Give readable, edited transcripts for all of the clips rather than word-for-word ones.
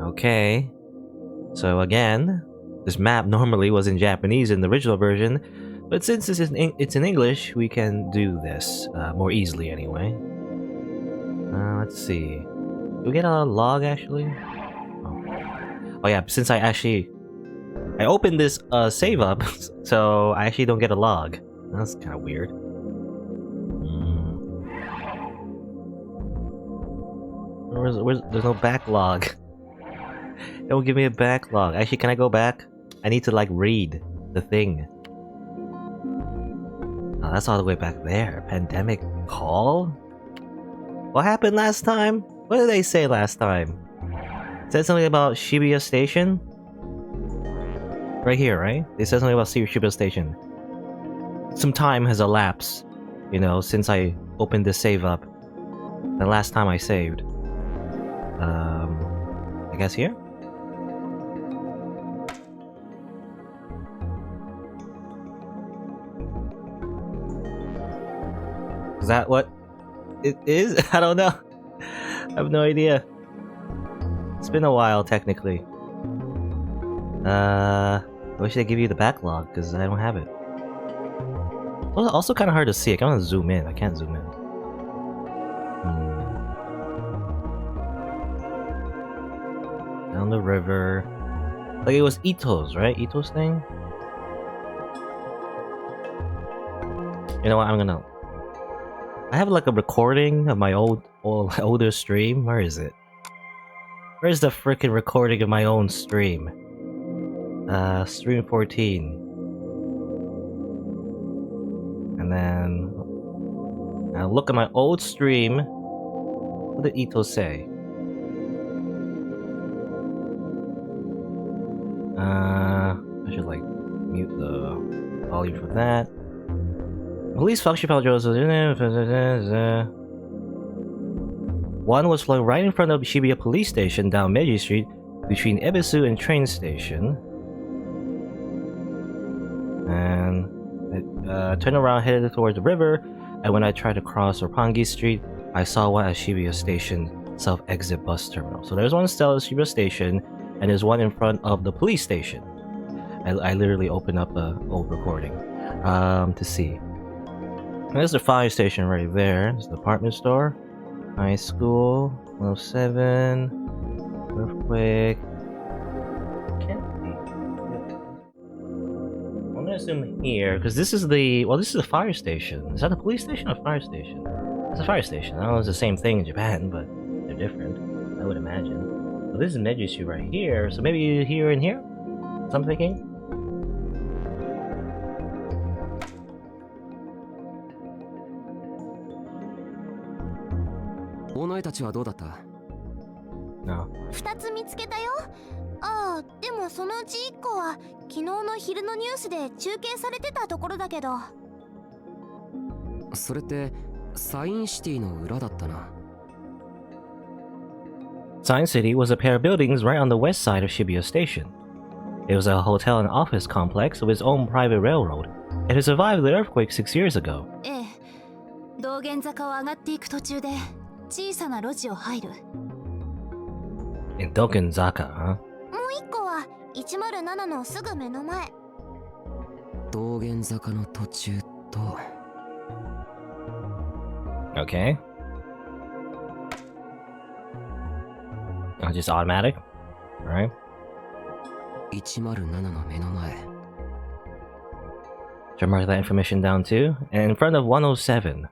Okay. So again, this map normally was in Japanese in the original version, but since it's in English, we can do this more easily anyway. Let's see. Do we get a log actually? Oh yeah, since I opened this save up, so I actually don't get a log. That's kind of weird. There's no backlog. Don't give me a backlog. Actually, can I go back? I need to like read the thing. Oh, that's all the way back there. Pandemic call? What happened last time? What did they say last time? Said something about Shibuya Station? Right here, right? They said something about Shibuya Station. Some time has elapsed, you know, since I opened the save up. The last time I saved. I guess here? Is that what it is? I don't know. I have no idea. It's been a while, technically. Why should I give you the backlog? Because I don't have it. It's also kind of hard to see. I can only zoom in. I can't zoom in. Down the river. Like it was Ito's, right? Ito's thing? You know what? I have like a recording of my older stream. Where is it? Where's the freaking recording of my own stream? Stream 14. And then I'll look at my old stream. What did Ito say? I should like mute the volume for that. Police function felt one was flung right in front of Shibuya police station down Meiji Street between Ebisu and train station. And it turned around, headed towards the river, and when I tried to cross Roppongi Street, I saw one at Shibuya Station self-exit bus terminal. So there's one still at Shibuya Station, and there's one in front of the police station. I literally opened up an old recording to see. And there's the fire station right there. There's the department store, high school, 107, earthquake. Can't be. I'm gonna assume here because this is the fire station. Is that a police station or fire station? It's a fire station. I don't know if it's the same thing in Japan, but they're different. I would imagine. So this is Meiji Street right here. So maybe here and here. So I'm thinking. No. 2つ見つけたよ。ああ、でもそのうち1個は昨日の昼のニュースで中継されてたところだけど。それってサインシティの裏だったな。STEINS City was a pair of buildings right on the west side of Shibuya Station. It was a hotel and office complex with its own private railroad. It had survived the earthquake 6 years ago. ええ。道玄坂を上がっていく途中で小さな路地を入る。In Dokenzaka, huh? もう1個は107のすぐ目の前。道玄坂の途中と。Okay. Just automatic? Alright. 107の目の前。Should I mark that information down too? And in front of 107.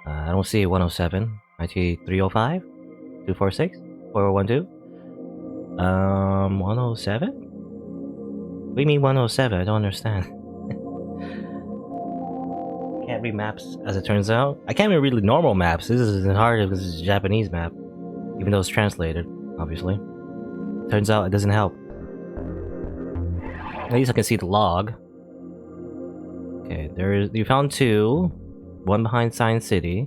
I don't see 107. I see 305? 246? 4012? 107? What do you mean 107? I don't understand. Can't read maps as it turns out. I can't even read normal maps. This is hard because it's a Japanese map. Even though it's translated, obviously. Turns out it doesn't help. At least I can see the log. Okay, you found 2. One behind STEINS City.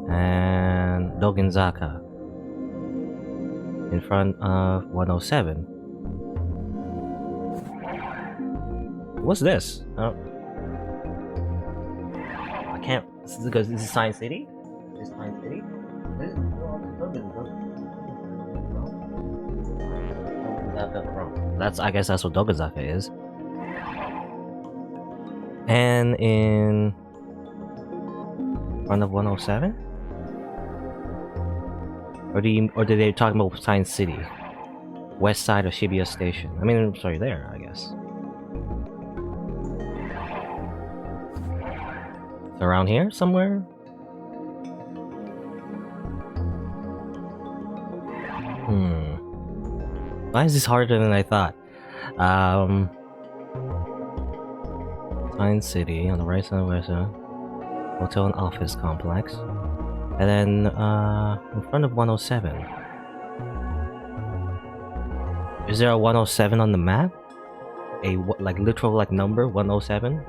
And Dogenzaka. In front of 107. What's this? Oh. I can't. This is STEINS City? Is this STEINS City? I guess that's what Dogenzaka is. And in front of 107? Or did they talk about Science City? West side of Shibuya Station. I mean, sorry, there, I guess. It's around here somewhere? Why is this harder than I thought? Science City on the right side of West side. Hotel and office complex. And then, in front of 107. Is there a 107 on the map? A, like, literal, like, number? 107?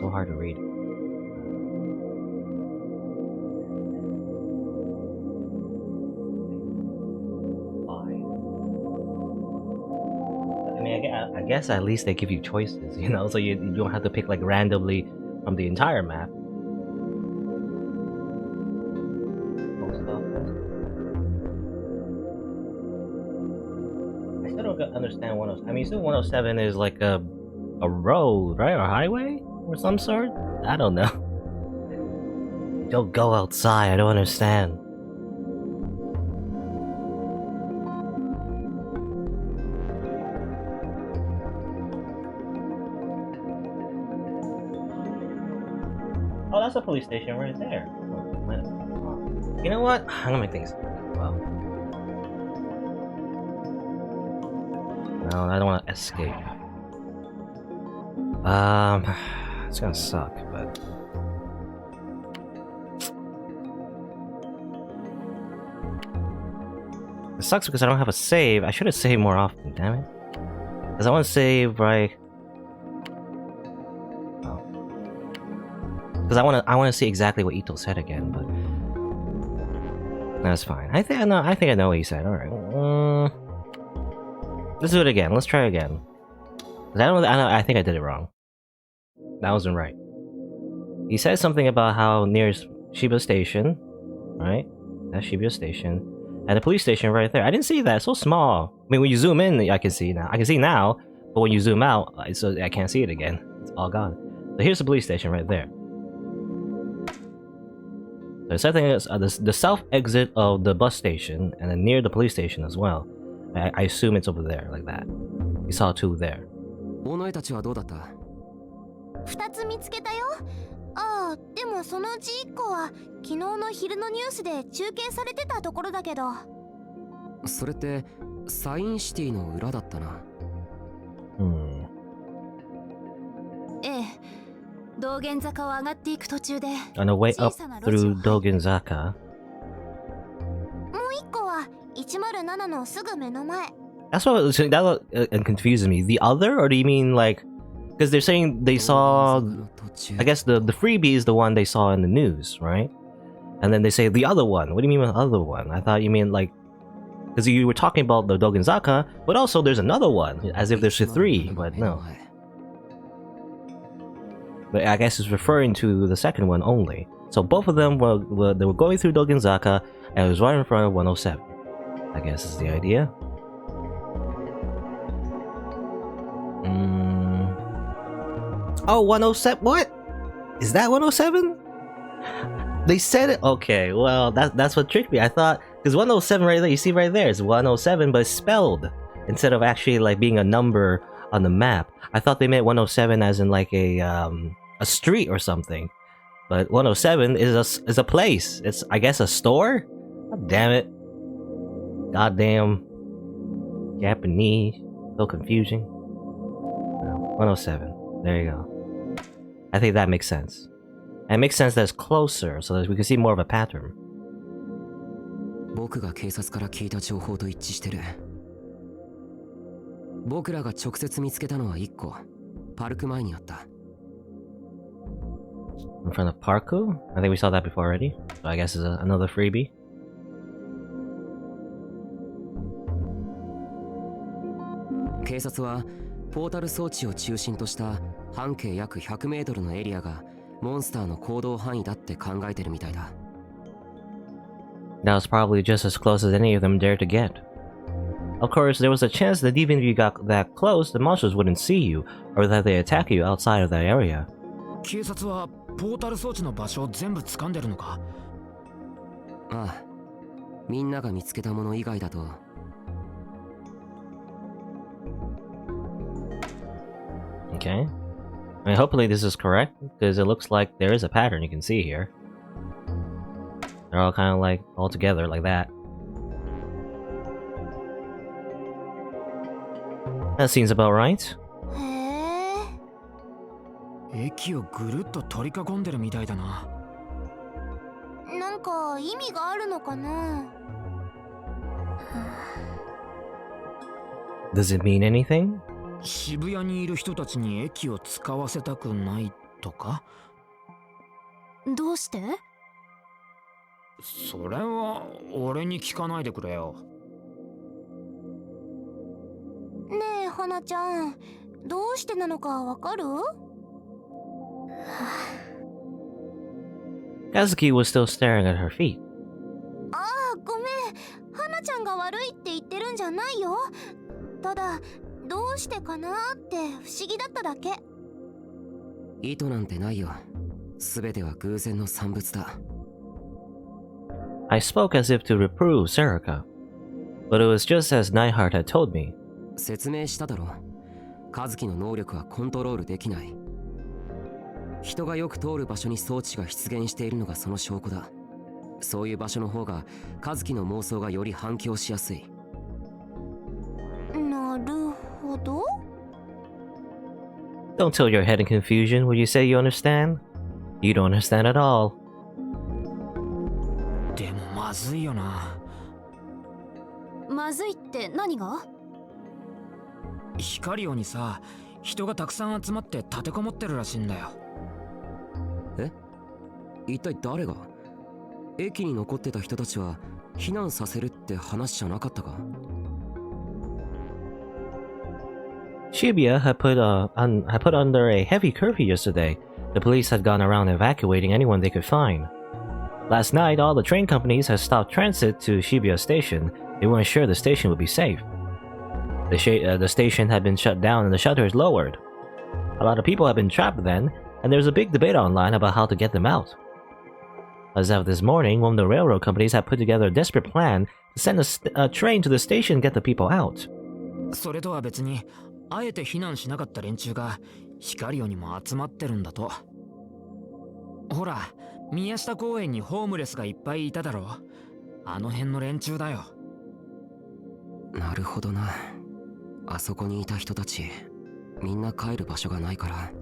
So hard to read. I guess at least they give you choices, you know, so you don't have to pick like randomly from the entire map. I still don't understand 107. I mean, still 107 is like a road, right, or highway or some sort. I don't know. Don't go outside. I don't understand. Oh, that's a police station right there. Oh, you know what? I'm gonna make things. Well, no, I don't want to escape. It's gonna suck, but it sucks because I don't have a save. I should have saved more often. Damn it! Because I want to save right. Because I want to see exactly what Ito said again, but that's fine. I think I know what he said. All right, let's do it again. Let's try again. I think I did it wrong. That wasn't right. He said something about how near Shibuya Station, right? That's Shibuya Station, and the police station right there. I didn't see that. It's so small. I mean, when you zoom in, I can see now. I can see now, but when you zoom out, I can't see it again. It's all gone. So here's the police station right there. So the second thing is the south exit of the bus station, and then near the police station as well. I assume it's over there, like that. We saw two there. 2つ見つけたよ。ああ、でもそのうち1個は昨日の昼のニュースで中継されてたところだけど。それってサインシティの裏だったな。ええ、道玄坂を上がっていく途中で。On the way up through Dogenzaka. もう1個は107のすぐ目の前。That's what confuses me. The other, or do you mean like? Because they're saying they saw, I guess the freebie is the one they saw in the news, right? And then they say the other one. What do you mean by the other one? I thought you mean like, because you were talking about the Dogenzaka, but also there's another one, as if there's three, but no. But I guess it's referring to the second one only. So both of them were going through Dogenzaka, and it was right in front of 107. I guess is the idea. Oh, 107. What? Is that 107? They said it. Okay, well, that's what tricked me. I thought, because 107 right there, you see right there, it's 107, but it's spelled instead of actually like being a number on the map. I thought they meant 107 as in like a street or something. But 107 is a place. It's, I guess, a store. God damn it! Goddamn Japanese, so confusing. 107. There you go. I think that makes sense. And it makes sense that it's closer, so that we can see more of a pattern. 僕が警察から聞いた情報と一致してる。僕らが直接見つけたのは1個、パルク前にあった。In front of Parku? I think we saw that before already. So I guess it's another freebie. The 警察はポータル装置を中心とした半径約100メートルのエリアがモンスターの行動範囲だって考えてるみたいだ。That was probably just as close as any of them dared to get. Of course, there was a chance that even if you got that close, the monsters wouldn't see you, or that they attack you outside of that area. 警察はポータル装置の場所を全部掴んでるのか？ああ、みんなが見つけたもの以外だと。Okay. I mean, hopefully this is correct, because it looks like there is a pattern you can see here. They're all kind of like all together like that. That seems about right. へえ。駅をぐるっと取り囲んでるみたいだな。なんか意味があるのかな。Does it mean anything? 渋谷にいる人たちに駅を使わせたくないとか？どうして？それは俺に聞かないでくれよ。ねえ、花ちゃん、どうしてなのかわかるKazuki was still staring at her feet. ああ、ごめん。花ちゃんが悪いって言ってるんじゃないよ。ただ、どうしてかなって不思議だっただけ。意図なんてないよ。すべては偶然の産物だ。I spoke as if to reprove Sarika, but it was just as Neihart had told me. 説明しただろ。和樹の能力はコントロールできない。人がよく通る場所に装置が出現しているのがその証拠だ。そういう場所の方が和樹の妄想がより反響しやすい。なるほど。Don't tilt your head in confusion when you say you understand. You don't understand at all. でもまずいよな。まずいって何が？ヒカリオにさ、人がたくさん集まって立てこもってるらしいんだよ。え？一体誰が？駅に残ってた人たちは避難させるって話じゃなかったか？ Shibuya had put under a heavy curfew yesterday. The police had gone around evacuating anyone they could find. Last night, all the train companies had stopped transit to Shibuya Station. They weren't sure the station would be safe. The station had been shut down and the shutters lowered. A lot of people had been trapped then, and there was a big debate online about how to get them out. As of this morning, one of the railroad companies had put together a desperate plan to send a train to the station and get the people out. それとは別に、あえて避難しなかった連中がヒカリオにも集まってるんだと。ほら、宮下公園にホームレスがいっぱいいただろ。あの辺の連中だよ。なるほどな。あそこにいた人たち、みんな帰る場所がないから。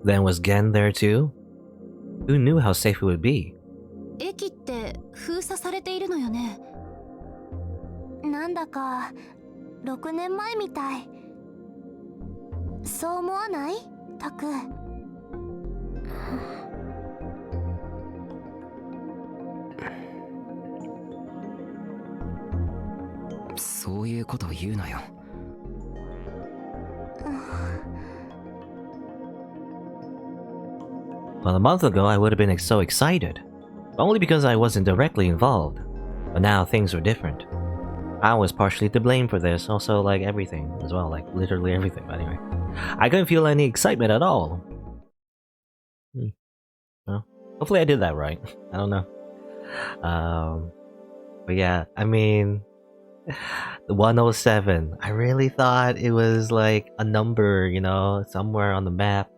Then was Gen there too? Who knew how safe it would be? 駅って封鎖されているのよね。なんだか6年前みたい。そう思わない？タク。そういうことを言うなよ。Well, a month ago I would have been so excited. Only because I wasn't directly involved. But now things were different. I was partially to blame for this, also like everything as well, like literally everything, but anyway. I couldn't feel any excitement at all. Well, hopefully I did that right. I don't know. But yeah, I mean, the 107. I really thought it was like a number, you know, somewhere on the map.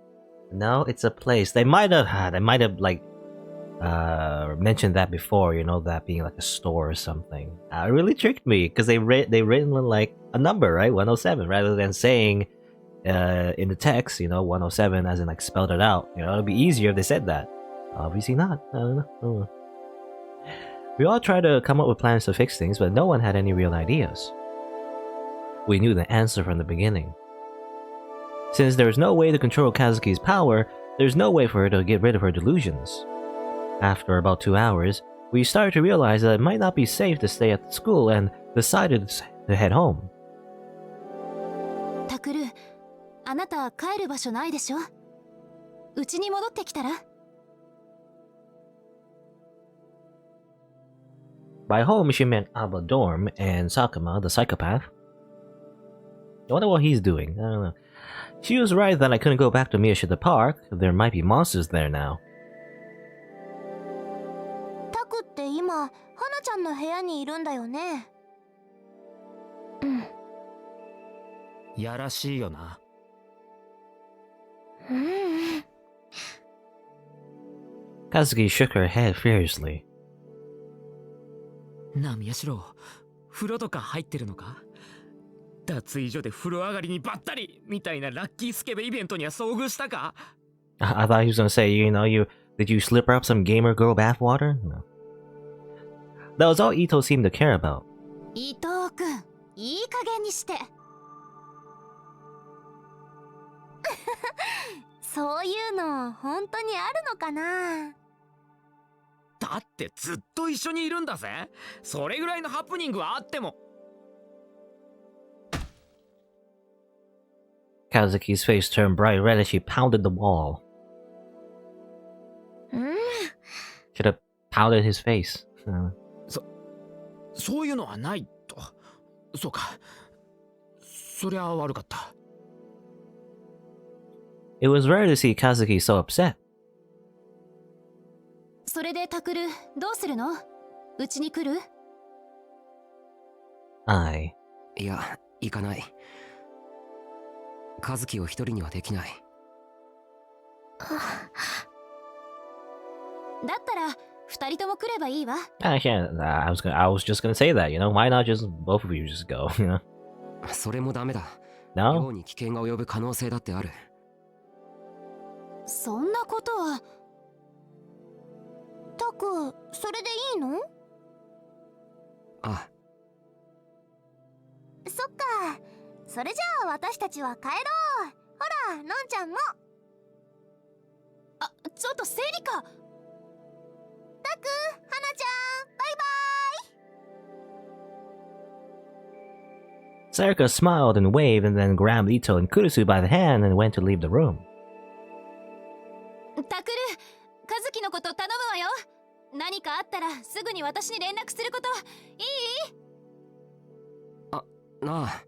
No, it's a place. They might have like mentioned that before, you know, that being like a store or something. It really tricked me because they written like a number, right, 107, rather than saying in the text, you know, 107 as in like spelled it out. You know, it'd be easier if they said that. Obviously not. I don't know. We all tried to come up with plans to fix things, but no one had any real ideas. We knew the answer from the beginning. Since there's no way to control Kazuki's power, there's no way for her to get rid of her delusions. After about 2 hours, we started to realize that it might not be safe to stay at the school and decided to head home. タクル、あなた帰る場所ないでしょ？うちに戻ってきたら？ By home, she meant Alba Dorm and Sakuma, the psychopath. I wonder what he's doing. I don't know. She was right that I couldn't go back to Miyashita Park. There might be monsters there now. タクって今、花ちゃんの部屋にいるんだよね。うん。やらしいよな。Kazuki shook her head fiercely. なあ宮代、風呂とか入ってるのか？脱衣所で風呂上がりにばったりみたいなラッキースケベイベントには遭遇したか？ I thought he was gonna say, did you slip her up some gamer girl bathwater? No. That was all Ito seemed to care about. 伊藤くん、いい加減にして。そういうの本当にあるのかな？だってずっと一緒にいるんだぜ。それぐらいのハプニングはあっても。Kazuki's face turned bright red as she pounded the wall. Should have pounded his face. そういうのはないと。そうか。そりゃ悪かった。It was rare to see Kazuki so upset. それでタクル、どうするの？うちに来る？いや、行かない。和樹を一人にはできない。だったら二人とも来ればいいわ。I was just gonna say that, why not just both of you just go, それもダメだ。 No? 寮に危険が及ぶ可能性だってある。そんなことは。タク、それでいいの？あ。そっか。それじゃあ私たちは帰ろう。ほら、のんちゃんも。あ、ちょっとセリカ。タク、花ちゃん、バイバイ。 Sarika smiled and waved and then grabbed Ito and Kurusu by the hand and went to leave the room. タクル、和樹のこと頼むわよ。何かあったらすぐに私に連絡することいい？なあ。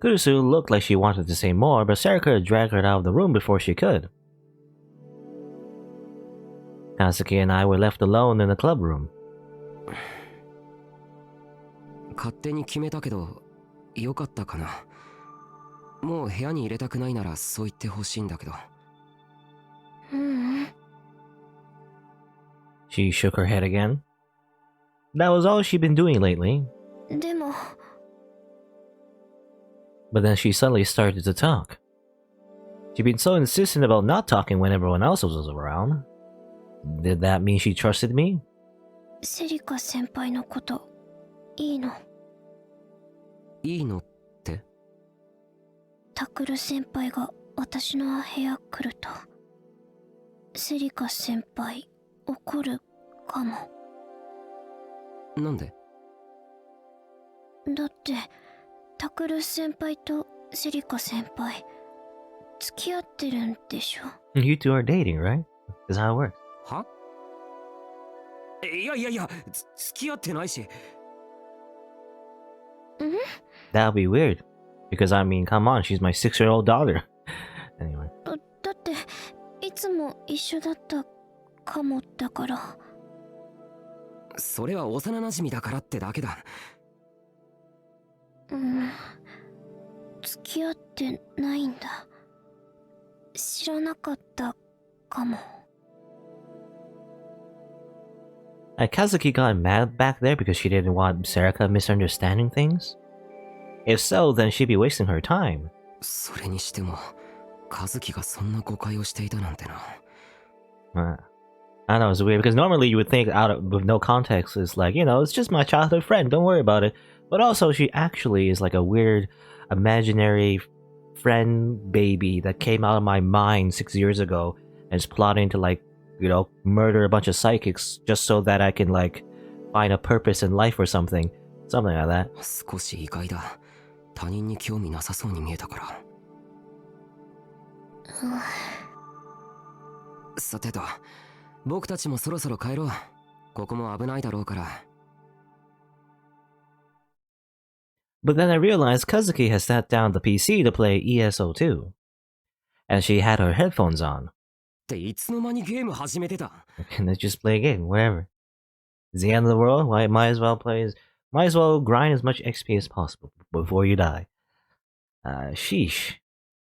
Kurusu looked like she wanted to say more, but Sarika dragged her out of the room before she could. Kazuki and I were left alone in the club room. 勝手に決めたけど、よかったかな。もう部屋に入れたくないならそう言ってほしいんだけど。She shook her head again. That was all she'd been doing lately. でも。But then she suddenly started to talk. She'd been so insistent about not talking when everyone else was around. Did that mean she trusted me? セリカ先輩のこといいの？いいのって？タクル先輩が私の部屋来ると、セリカ先輩怒るかも。なんで？だってタクル先輩とセリカ先輩付き合ってるんでしょ？ You two are dating, right? Is how it works. は？いや、付き合ってないし。That would be weird. Because I mean, come on, she's my 6-year-old daughter. Anyway. だっていつも一緒だったかもだから。それは幼馴染だからってだけだ。付き合ってないんだ。知らなかったかも。Kazuki got mad back there because she didn't want Sarika misunderstanding things? If so, then she'd be wasting her time. それにしても、和樹がそんな誤解をしていたなんてな。I know, it's weird because normally you would think with no context, it's like, it's just my childhood friend, don't worry about it. But also, she actually is like a weird, imaginary friend baby that came out of my mind 6 years ago and is plotting to murder a bunch of psychics just so that I can find a purpose in life or something. Something like that. 少し意外だ。他人に興味なさそうに見えたから。さてと、僕たちもそろそろ帰ろう。ここも危ないだろうから。But then I realized Kazuki had sat down the PC to play ESO2, and she had her headphones on. っていつの間にゲーム始めてた？ And let's just play a game, whatever. It's the end of the world. Might as well grind as much XP as possible before you die. Sheesh.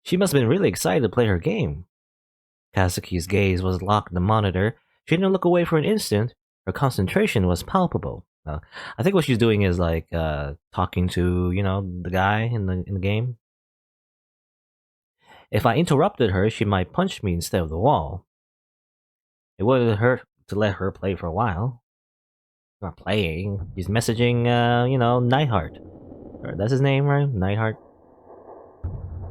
She must have been really excited to play her game. Kazuki's gaze was locked on the monitor. She didn't look away for an instant. Her concentration was palpable. I think what she's doing is like talking to, the guy in the game. If I interrupted her, she might punch me instead of the wall. It wouldn't hurt to let her play for a while. Not playing. He's messaging, Nightheart. Or that's his name, right? Nightheart.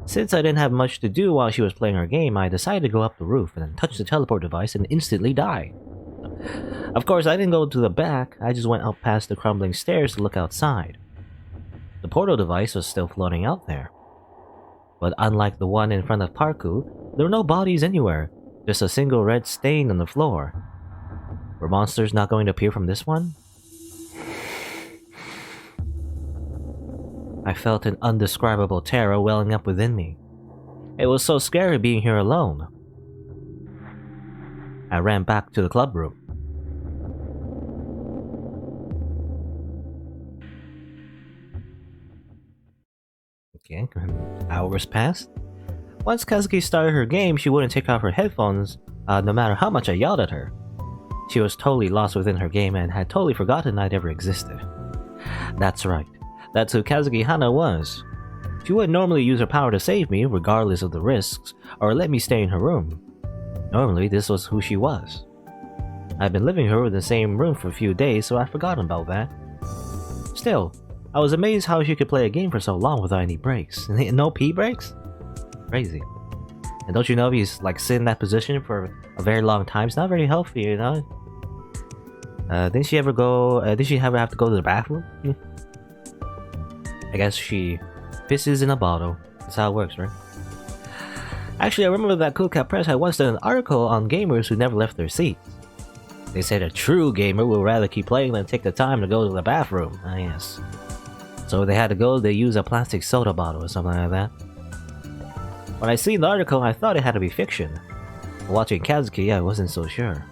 Since I didn't have much to do while she was playing her game, I decided to go up the roof and then touch the teleport device and instantly die. Of course, I didn't go to the back. I just went up past the crumbling stairs to look outside. The portal device was still floating out there. But unlike the one in front of Parku, there were no bodies anywhere. Just a single red stain on the floor. Were monsters not going to appear from this one? I felt an undescribable terror welling up within me. It was so scary being here alone. I ran back to the club room. Okay, hours passed. Once Kazuki started her game, she wouldn't take off her headphones, no matter how much I yelled at her. She was totally lost within her game and had totally forgotten I'd ever existed. That's right. That's who Kazuki Hana was. She wouldn't normally use her power to save me, regardless of the risks, or let me stay in her room. Normally, this was who she was. I'd been living with her in the same room for a few days, so I'd forgotten about that. Still, I was amazed how she could play a game for so long without any breaks. No pee breaks? Crazy. And don't you know if he's like sitting in that position for a very long time, it's not very healthy, you know? Did she ever have to go to the bathroom? I guess she pisses in a bottle. That's how it works, right? Actually, I remember that Cool Cat Press had once done an article on gamers who never left their seats. They said a true gamer would rather keep playing than take the time to go to the bathroom. Ah, yes. So if they had to go, they use a plastic soda bottle or something like that. When I seen the article, I thought it had to be fiction. But watching Kazuki, I wasn't so sure.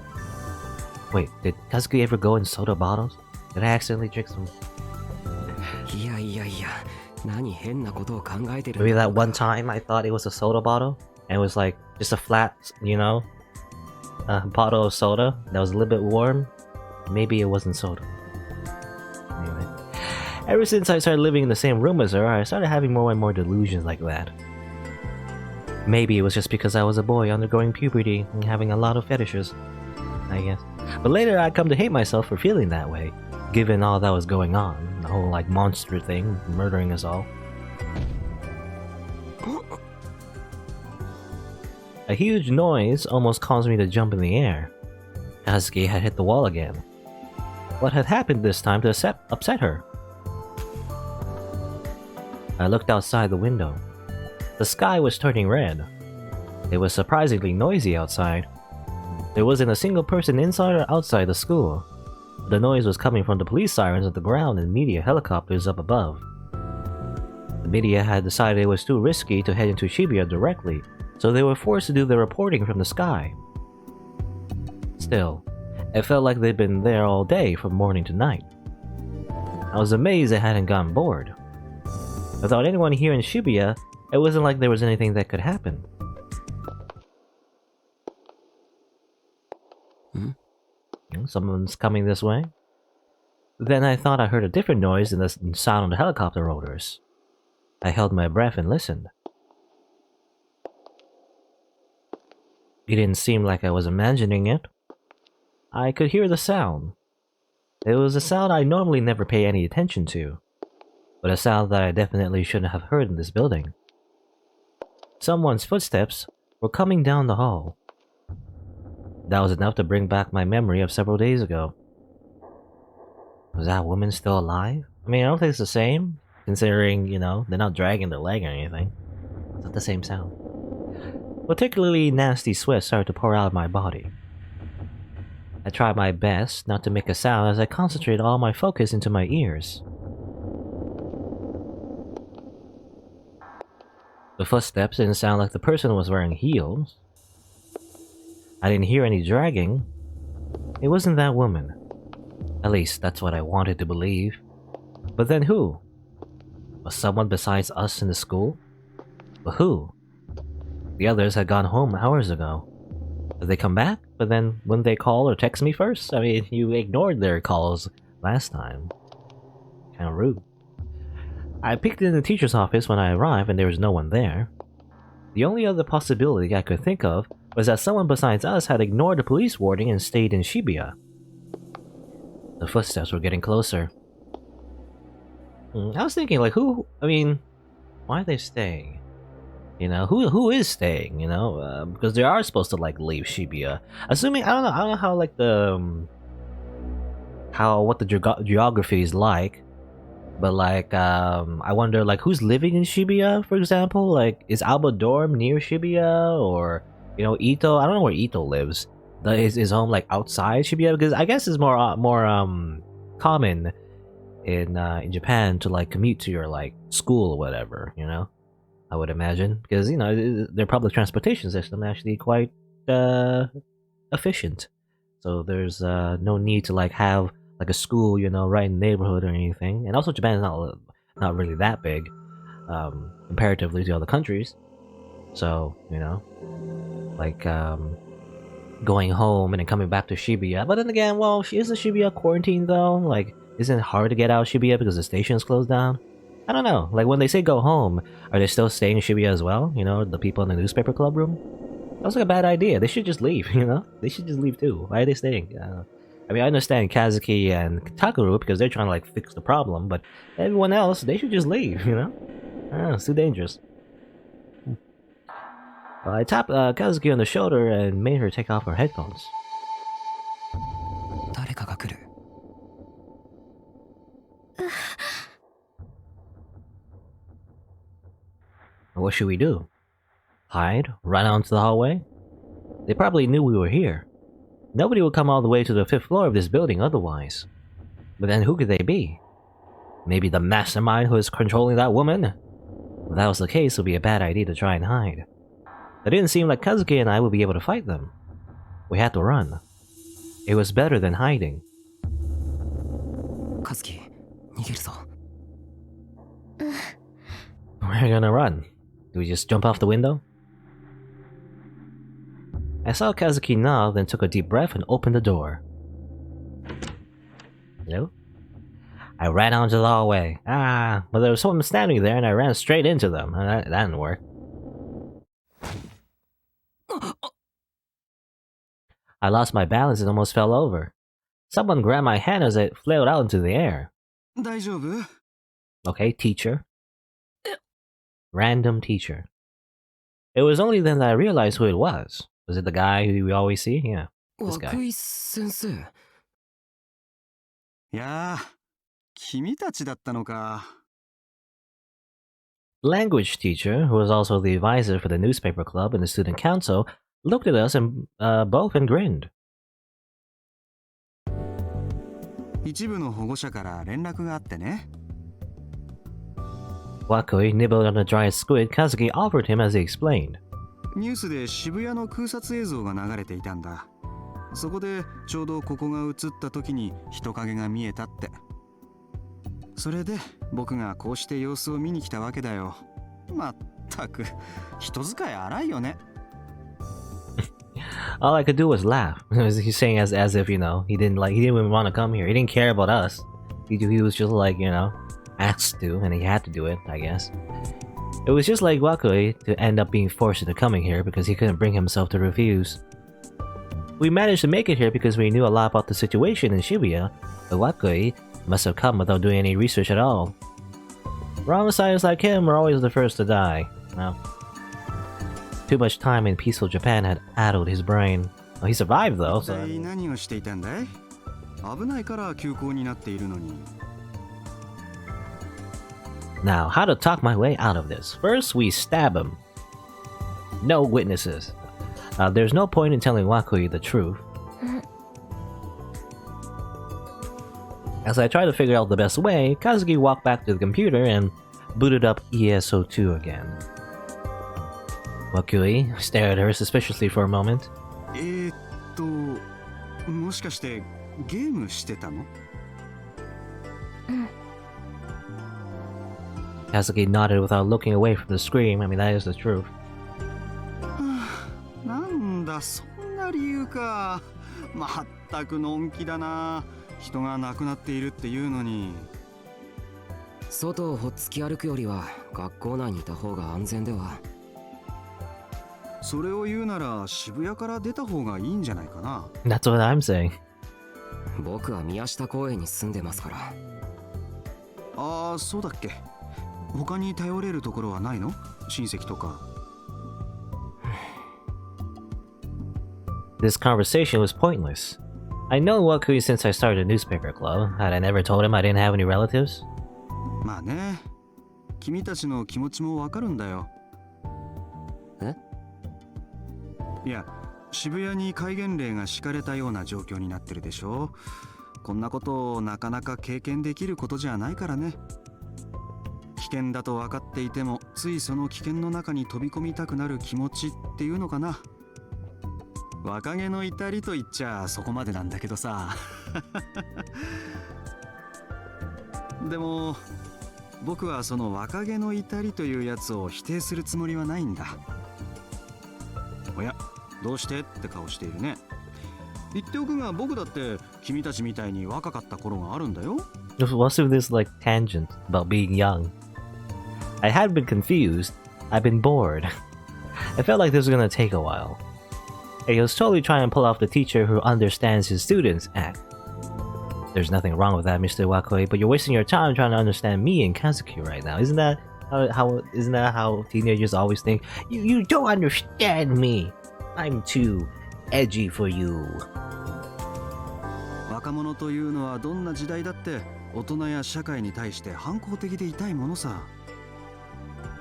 Wait, did Kazuki ever go in soda bottles? Did I accidentally drink some? Maybe that one time I thought it was a soda bottle, and it was like just a flat, bottle of soda that was a little bit warm. Maybe it wasn't soda. Anyway, ever since I started living in the same room as her, I started having more and more delusions like that. Maybe it was just because I was a boy undergoing puberty and having a lot of fetishes, I guess. But later I'd come to hate myself for feeling that way, given all that was going on, the whole like monster thing, murdering us all. A huge noise almost caused me to jump in the air. Kazuki had hit the wall again. What had happened this time to upset her? I looked outside the window. The sky was turning red. It was surprisingly noisy outside. There wasn't a single person inside or outside the school. The noise was coming from the police sirens at the ground and media helicopters up above. The media had decided it was too risky to head into Shibuya directly, so they were forced to do their reporting from the sky. Still, it felt like they'd been there all day from morning to night. I was amazed they hadn't gotten bored. Without anyone here in Shibuya, it wasn't like there was anything that could happen. Someone's coming this way. Then I thought I heard a different noise than the sound of the helicopter rotors. I held my breath and listened. It didn't seem like I was imagining it. I could hear the sound. It was a sound I normally never pay any attention to, but a sound that I definitely shouldn't have heard in this building. Someone's footsteps were coming down the hall. That was enough to bring back my memory of several days ago. Was that woman still alive? I mean, I don't think it's the same, considering, they're not dragging their leg or anything. It's not the same sound. Particularly nasty sweat started to pour out of my body. I tried my best not to make a sound as I concentrated all my focus into my ears. The footsteps didn't sound like the person was wearing heels. I didn't hear any dragging. It wasn't that woman. At least, that's what I wanted to believe. But then who? Was someone besides us in the school? But who? The others had gone home hours ago. Did they come back? But then wouldn't they call or text me first? I mean, you ignored their calls last time. Kinda rude. I peeked in the teacher's office when I arrived and there was no one there. The only other possibility I could think of was that someone besides us had ignored the police warning and stayed in Shibuya. The footsteps were getting closer. I was thinking, like, why are they staying? You know, who is staying, you know? Because they are supposed to, like, leave Shibuya. Assuming, I don't know how, like, what the geography is like. But, like, I wonder, like, who's living in Shibuya, for example? Like, is Alba Dorm near Shibuya? Or, you know, Ito? I don't know where Ito lives. Is his home, like, outside Shibuya? Because I guess it's more common in Japan to, like, commute to your, like, school or whatever, you know? I would imagine. Because, you know, their public transportation system is actually quite efficient. So there's no need to, like, have like a school, you know, right in the neighborhood or anything. And also Japan is not really that big, comparatively to other countries. So, you know, like going home and then coming back to Shibuya. But then again, well, isn't Shibuya quarantined though? Like, isn't it hard to get out of Shibuya because the station's closed down? I don't know. Like, when they say go home, are they still staying in Shibuya as well? You know, the people in the newspaper club room? That was like a bad idea. They should just leave, you know? They should just leave too. Why are they staying? I mean, I understand Kazuki and Takeru because they're trying to, like, fix the problem, but everyone else, they should just leave, you know? It's too dangerous. I tapped Kazuki on the shoulder and made her take off her headphones. What should we do? Hide? Run out into the hallway? They probably knew we were here. Nobody would come all the way to the 5th floor of this building otherwise. But then who could they be? Maybe the mastermind who is controlling that woman? If that was the case, it would be a bad idea to try and hide. It didn't seem like Kazuki and I would be able to fight them. We had to run. It was better than hiding. Kazuki, 逃げるぞ. We're gonna run. Do we just jump off the window? I saw Kazuki nod, then took a deep breath and opened the door. Hello? I ran out into the hallway. But there was someone standing there and I ran straight into them. That didn't work. I lost my balance and almost fell over. Someone grabbed my hand as it flailed out into the air. 大丈夫? Okay, teacher. Random teacher. It was only then that I realized who it was. Was it the guy who we always see? Yeah, this guy. 涌井先生。やあ、君たちだったのか。Language teacher, who was also the advisor for the newspaper club and the student council, looked at us and both and grinned. 一部の保護者から連絡があってね。Wakui nibbled on the dried squid Kazuki offered him as he explained. ニュースで渋谷の空撮映像が流れていたんだ。そこでちょうどここが映った時に人影が見えたって。それで僕がこうして様子を見に来たわけだよ。まったく人使い荒いよね。All I could do was laugh. He's saying as if, you know, he didn't even want to come here. He didn't care about us. He was just like, you know, asked to, and he had to do it, I guess. It was just like Wakui to end up being forced into coming here because he couldn't bring himself to refuse. We managed to make it here because we knew a lot about the situation in Shibuya, but Wakui must have come without doing any research at all. Wrong sides like him are always the first to die. Well, too much time in peaceful Japan had addled his brain. Well, he survived though, so... 何をしていたんだい? 危ないから休校になっているのに。Now, how to talk my way out of this. First, we stab him. No witnesses. There's no point in telling Wakui the truth. As I tried to figure out the best way, Kazuki walked back to the computer and booted up ESO2 again. Wakui stared at her suspiciously for a moment. もしかしてゲームしてたの? Kazuki nodded without looking away from the screen. I mean, that is the truth. なんだ、そんな理由か。まったくのんきだな。人が亡くなっているっていうのに。外をほっつき歩くよりは学校内にいた方が安全では。それを言うなら渋谷から出た方がいいんじゃないかな。That's what I'm saying. 僕は宮下公園に住んでますから。ああ、そうだっけ。他に頼れるところはないの？親戚とか。This conversation was pointless. I know Wakui since I started a newspaper club. Had I never told him I didn't have any relatives? まあね。君たちの気持ちもわかるんだよ。え？いや、渋谷に戒厳令が敷かれたような状況になってるでしょ。こんなことをなかなか経験できることじゃないからね。危険だと分かっていても、ついその危険の中に飛び込みたくなる気持ちっていうのかな。若気の至りと言っちゃそこまでなんだけどさ。でも僕はその若気の至りというやつを否定するつもりはないんだ。おや、どうしてって顔しているね。言っておくが僕だって君たちみたいに若かった頃があるんだよ。What's with this like tangent about being young? I had been confused. I've been bored. I felt like this was gonna take a while. He was totally trying to pull off the teacher who understands his students act. There's nothing wrong with that, Mr. Wakui, but you're wasting your time trying to understand me and Kazuki right now. Isn't that how teenagers always think? You don't understand me. I'm too edgy for you. 若者というのはどんな時代だって大人や社会に対して反抗的でいたいものさ。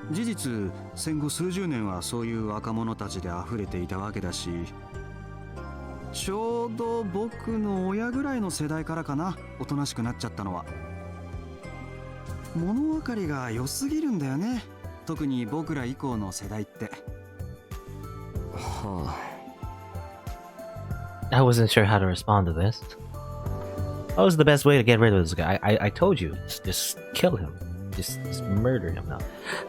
事実、戦後数十年はそういう若者たちで溢れていたわけだし、ちょうど僕の親ぐらいの世代からかな、おとなしくなっちゃったのは。物分かりが良すぎるんだよね、特に僕ら以降の世代って。はあ。I wasn't sure how to respond to this. What was the best way to get rid of this guy? I told you, just kill him. Just murder him now.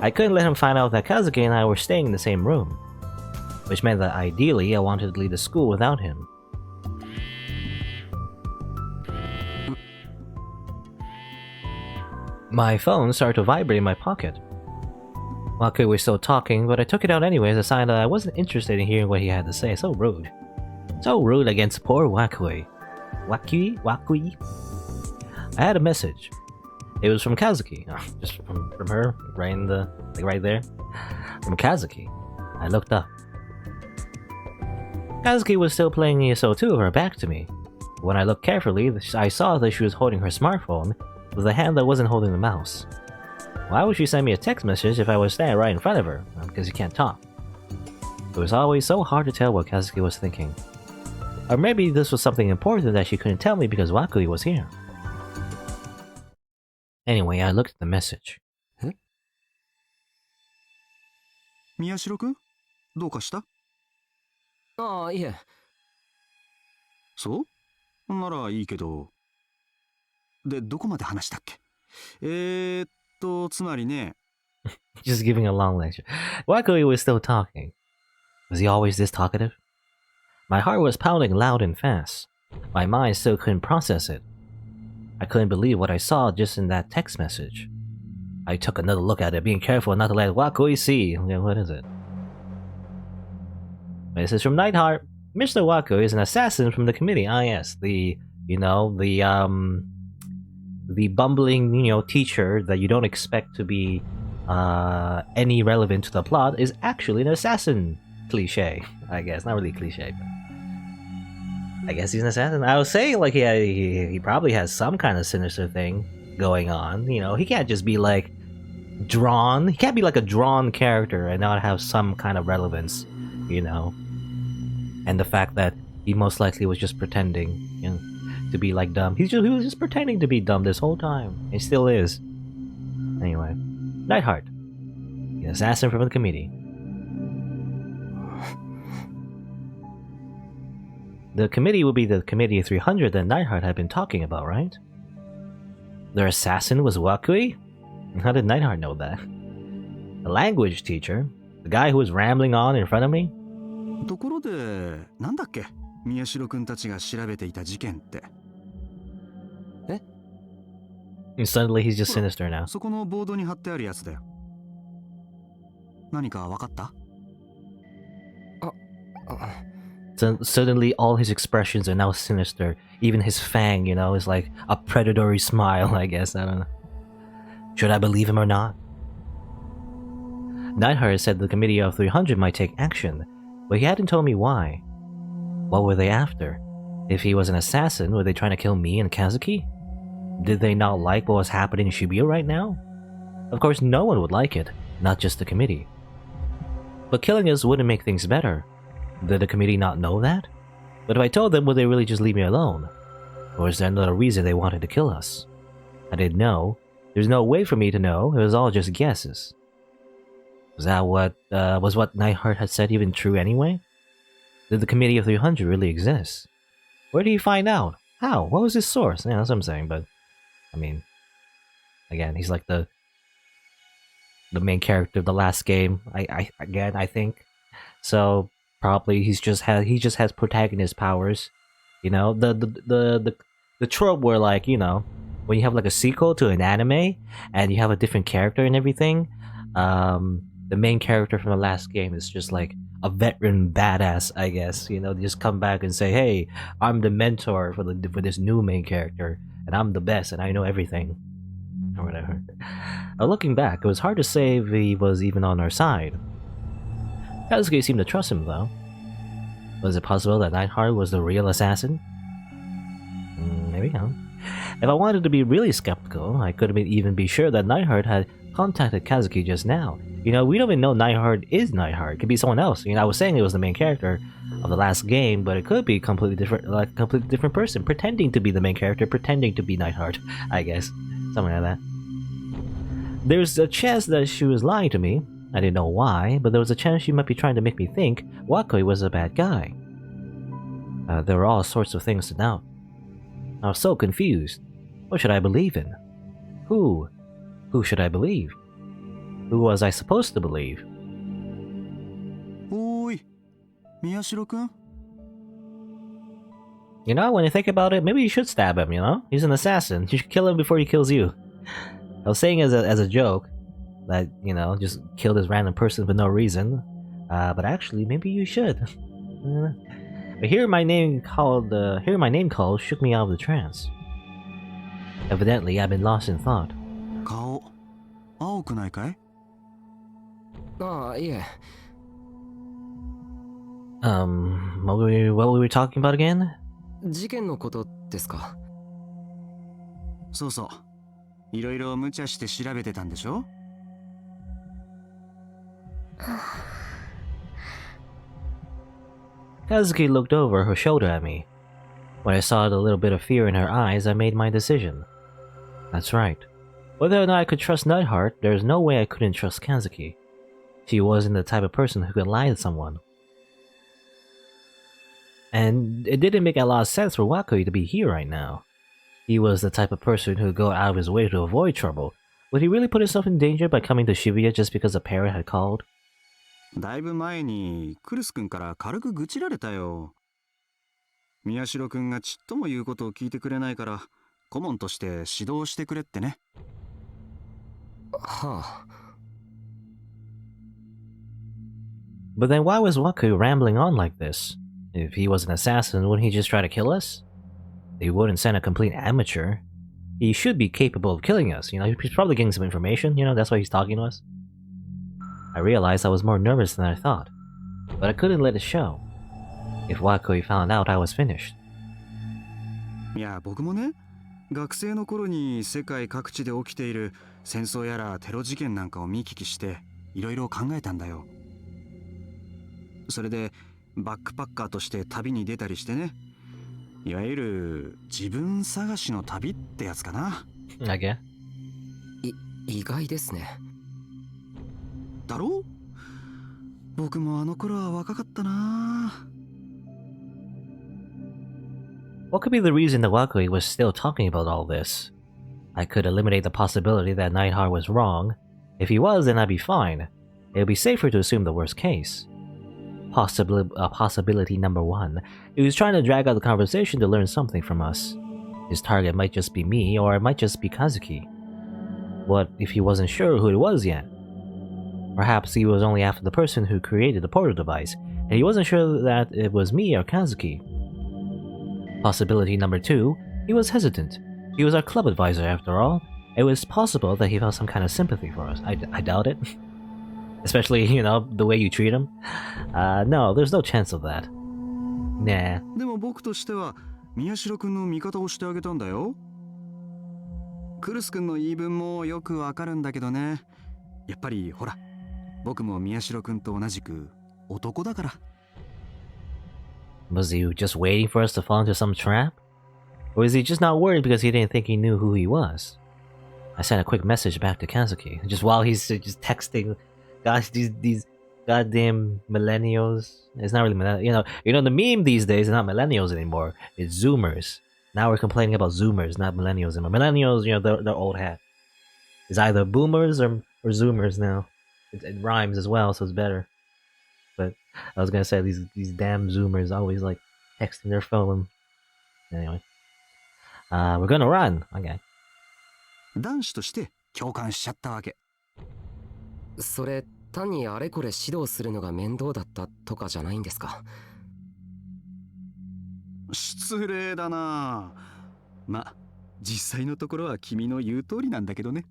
I couldn't let him find out that Kazuki and I were staying in the same room, which meant that ideally I wanted to leave the school without him. My phone started to vibrate in my pocket. Wakui was still talking, but I took it out anyway as a sign that I wasn't interested in hearing what he had to say. So rude. So rude against poor Wakui. Wakui? I had a message. It was from Kazuki. Just from her, right in the, like right there. From Kazuki. I looked up. Kazuki was still playing ESO2 with her back to me. When I looked carefully, I saw that she was holding her smartphone with a hand that wasn't holding the mouse. Why would she send me a text message if I was standing right in front of her? Because you can't talk. It was always so hard to tell what Kazuki was thinking. Or maybe this was something important that she couldn't tell me because Wakui was here. Anyway, I looked at the message. 宮代くん、どうかした？ああ、いえ。そう？ならいいけど。で、どこまで話したっけ？つまりね。Just giving a long lecture. Wakui was still talking. Was he always this talkative? My heart was pounding loud and fast. My mind still couldn't process it. I couldn't believe what I saw just in that text message. I took another look at it, being careful not to let Wakui see. What is it? This is from Nightheart. Mr. Wakui is an assassin from the committee. Ah, yes, the bumbling, teacher that you don't expect to be any relevant to the plot is actually an assassin. Cliche, I guess. Not really cliche, but I guess he's an assassin. I was saying, like, he probably has some kind of sinister thing going on. He can't just be like drawn. He can't be like a drawn character and not have some kind of relevance, you know. And the fact that he most likely was just pretending, you know, to be like dumb. He was just pretending to be dumb this whole time. He still is. Anyway, Nightheart, the assassin from the committee. The committee would be the Committee 300 that Nightheart had been talking about, right? Their assassin was Wakui? How did Nightheart know that? The language teacher? The guy who was rambling on in front of me? ところで、なんだっけ宮代くんたちが調べていた事件って。And suddenly he's just sinister now. そこのボードに貼ってあるやつだよ。何かわかった？ So suddenly all his expressions are now sinister. Even his fang, you know, is like a predatory smile, I guess. I don't know. Should I believe him or not? Nightheart said the Committee of 300 might take action, but he hadn't told me why. What were they after? If he was an assassin, were they trying to kill me and Kazuki? Did they not like what was happening in Shibuya right now? Of course, no one would like it, not just the committee. But killing us wouldn't make things better. Did the committee not know that? But if I told them, would they really just leave me alone? Or is there another reason they wanted to kill us? I didn't know. There's no way for me to know. It was all just guesses. Was that what Nightheart had said even true anyway? Did the Committee of 300 really exist? Where did he find out? How? What was his source? Yeah, that's what I'm saying, but... I mean... Again, he's like the main character of the last game, I think. So... Probably he just has protagonist powers, you know. The trope where, like, you know, when you have like a sequel to an anime and you have a different character and everything, the main character from the last game is just like a veteran badass, I guess. You know, they just come back and say, "Hey, I'm the mentor for this new main character, and I'm the best, and I know everything," or whatever. Looking back, it was hard to say if he was even on our side. Kazuki seemed to trust him, though. Was it possible that Nightheart was the real assassin? Maybe, huh? If I wanted to be really skeptical, I could even be sure that Nightheart had contacted Kazuki just now. You know, we don't even know Nightheart is Nightheart. It could be someone else. You know, I was saying it was the main character of the last game, but it could be completely different, like a completely different person, pretending to be the main character, pretending to be Nightheart, I guess. Something like that. There's a chance that she was lying to me. I didn't know why, but there was a chance she might be trying to make me think Wakui was a bad guy. There were all sorts of things to doubt. I was so confused. What should I believe in? Who? Who should I believe? Who was I supposed to believe? Oi, Miyashiro-kun? You know, when you think about it, maybe you should stab him, you know? He's an assassin. You should kill him before he kills you. I was saying as a joke that, you know, just kill this random person for no reason. But actually, maybe you should. But hearing my name called shook me out of the trance. Evidently, I've been lost in thought. 顔、青くないかい？ああ、いえ。What were we talking about again? 事件のことですか？そうそう。いろいろ無茶して調べてたんでしょ？ Kazuki looked over her shoulder at me. When I saw the little bit of fear in her eyes, I made my decision. That's right. Whether or not I could trust Nightheart, there's no way I couldn't trust Kazuki. She wasn't the type of person who could lie to someone. And it didn't make a lot of sense for Wakui to be here right now. He was the type of person who would go out of his way to avoid trouble. Would he really put himself in danger by coming to Shibuya just because a parent had called? だいぶ前にクルス君から軽く愚痴られたよ。宮代君がちっとも言うことを聞いてくれないから顧問として指導してくれってね。はあ。But then why was Wakui rambling on like this? If he was an assassin, wouldn't he just try to kill us? He wouldn't send a complete amateur. He should be capable of killing us, you know, he's probably getting some information, you know, that's why he's talking to us. I realized I was more nervous than I thought, but I couldn't let it show. If Wakui found out, I was finished. いや、僕もね、学生の頃に世界各地で起きている戦争やらテロ事件なんかを見聞きしていろいろ考えたんだよ。それでバックパッカーとして旅に出たりしてね。いわゆる自分探しの旅ってやつかな。I guess. 意外ですね。だろう？僕もあの頃は若かったな。 What could be the reason that Wakui was still talking about all this? I could eliminate the possibility that Nightheart was wrong. If he was, then I'd be fine. It would be safer to assume the worst case. Possibility number one. He was trying to drag out the conversation to learn something from us. His target might just be me, or it might just be Kazuki. What if he wasn't sure who it was yet? Perhaps he was only after the person who created the portal device, and he wasn't sure that it was me or Kazuki. Possibility number two, he was hesitant. He was our club advisor after all. It was possible that he felt some kind of sympathy for us. I doubt it. Especially, the way you treat him. No, there's no chance of that. Nah. でも僕としては宮代くんの味方をしてあげたんだよ。クルスくんの言い分もよくわかるんだけどね。やっぱりほら、僕も宮代くんと同じく男だから。Was he just waiting for us to fall into some trap? Or is he just not worried because he didn't think he knew who he was? I sent a quick message back to Kazuki, just while he's just texting. Gosh, these goddamn millennials. It's not really the meme these days is not millennials anymore. It's Zoomers. Now we're complaining about Zoomers, not millennials anymore. Millennials, they're old hat. It's either boomers or Zoomers now. It rhymes as well, so it's better. But I was gonna say these damn Zoomers always like texting their phone. Anyway, we're gonna run. Okay. 男子として共感しちゃったわけ。それ単にあれこれ指導するのが面倒だったとかじゃないんですか？失礼だな。ま、実際のところは君の言う通りなんだけどね。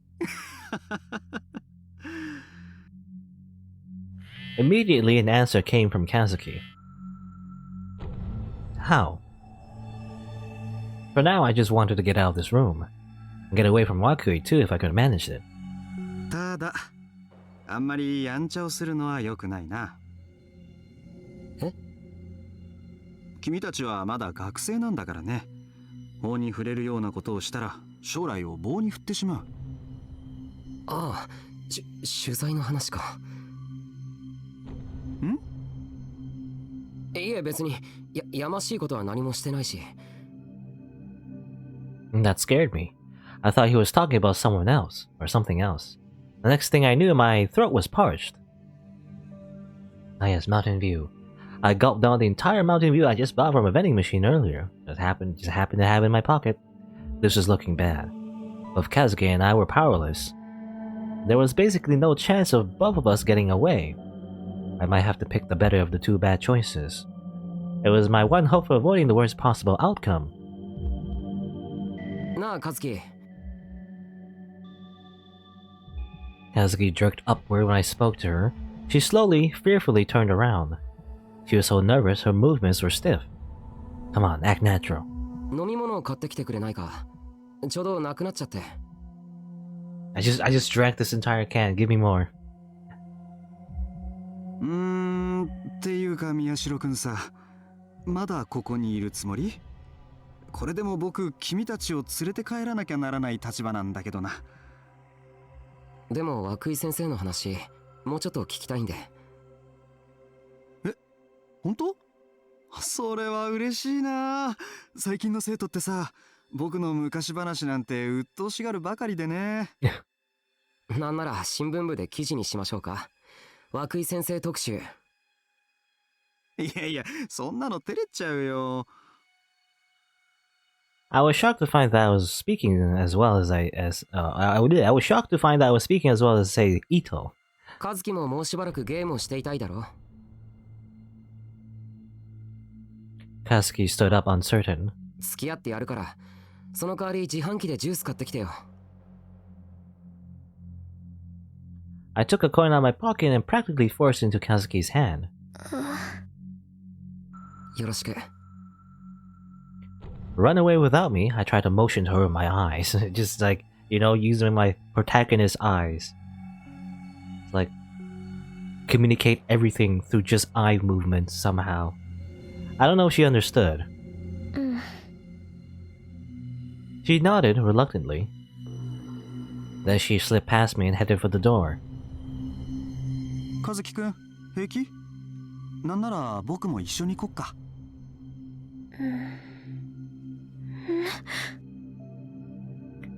Immediately, an answer came from Kazuki. How? For now, I just wanted to get out of this room. And get away from Wakui too if I could manage it. ただ、あんまりやんちゃをするのは良くないな。え？君たちはまだ学生なんだからね。法に触れるようなことをしたら将来を棒に振ってしまう。ああ、取材の話か。ん？いえ別にやましいことは何もしてないし。That scared me. I thought he was talking about someone else, or something else. The next thing I knew, my throat was parched. Ah yes, Mountain View. I gulped down the entire Mountain View I just bought from a vending machine earlier. Just happened to have it in my pocket. This was looking bad. Both Kazuki and I were powerless. There was basically no chance of both of us getting away. I might have to pick the better of the two bad choices. It was my one hope for avoiding the worst possible outcome. なあ、カズキ。Kazuki jerked upward when I spoke to her. She slowly, fearfully turned around. She was so nervous her movements were stiff. Come on, act natural. 飲み物を買ってきてくれないか。ちょうどなくなっちゃって。I just drank this entire can. Give me more. っていうか宮代くんさ、まだここにいるつもり？これでも僕、君たちを連れて帰らなきゃならない立場なんだけどな。でも涌井先生の話、もうちょっと聞きたいんで。え、本当？それは嬉しいな。最近の生徒ってさ、僕の昔話なんて鬱陶しがるばかりでね。なんなら新聞部で記事にしましょうか。涌井先生特集。いやいや、そんなの照れちゃうよ。I was shocked to find that I was speaking as well as I was shocked to find that I was speaking as well as say Ito. 和樹ももうしばらくゲームをしていたいだろ。Kazuki stood up uncertain. 付き合ってやるから、その代わり自販機でジュース買ってきてよ。I took a coin out of my pocket and practically forced it into Kazuki's hand. よろしく。Run away without me, I tried to motion to her with my eyes. Just like, You know, using my protagonist eyes. It's like communicate everything through just eye movements somehow. I don't know if she understood. うん She nodded reluctantly. Then she slipped past me and headed for the door. 和樹くん平気？なんなら僕も一緒に行こっか。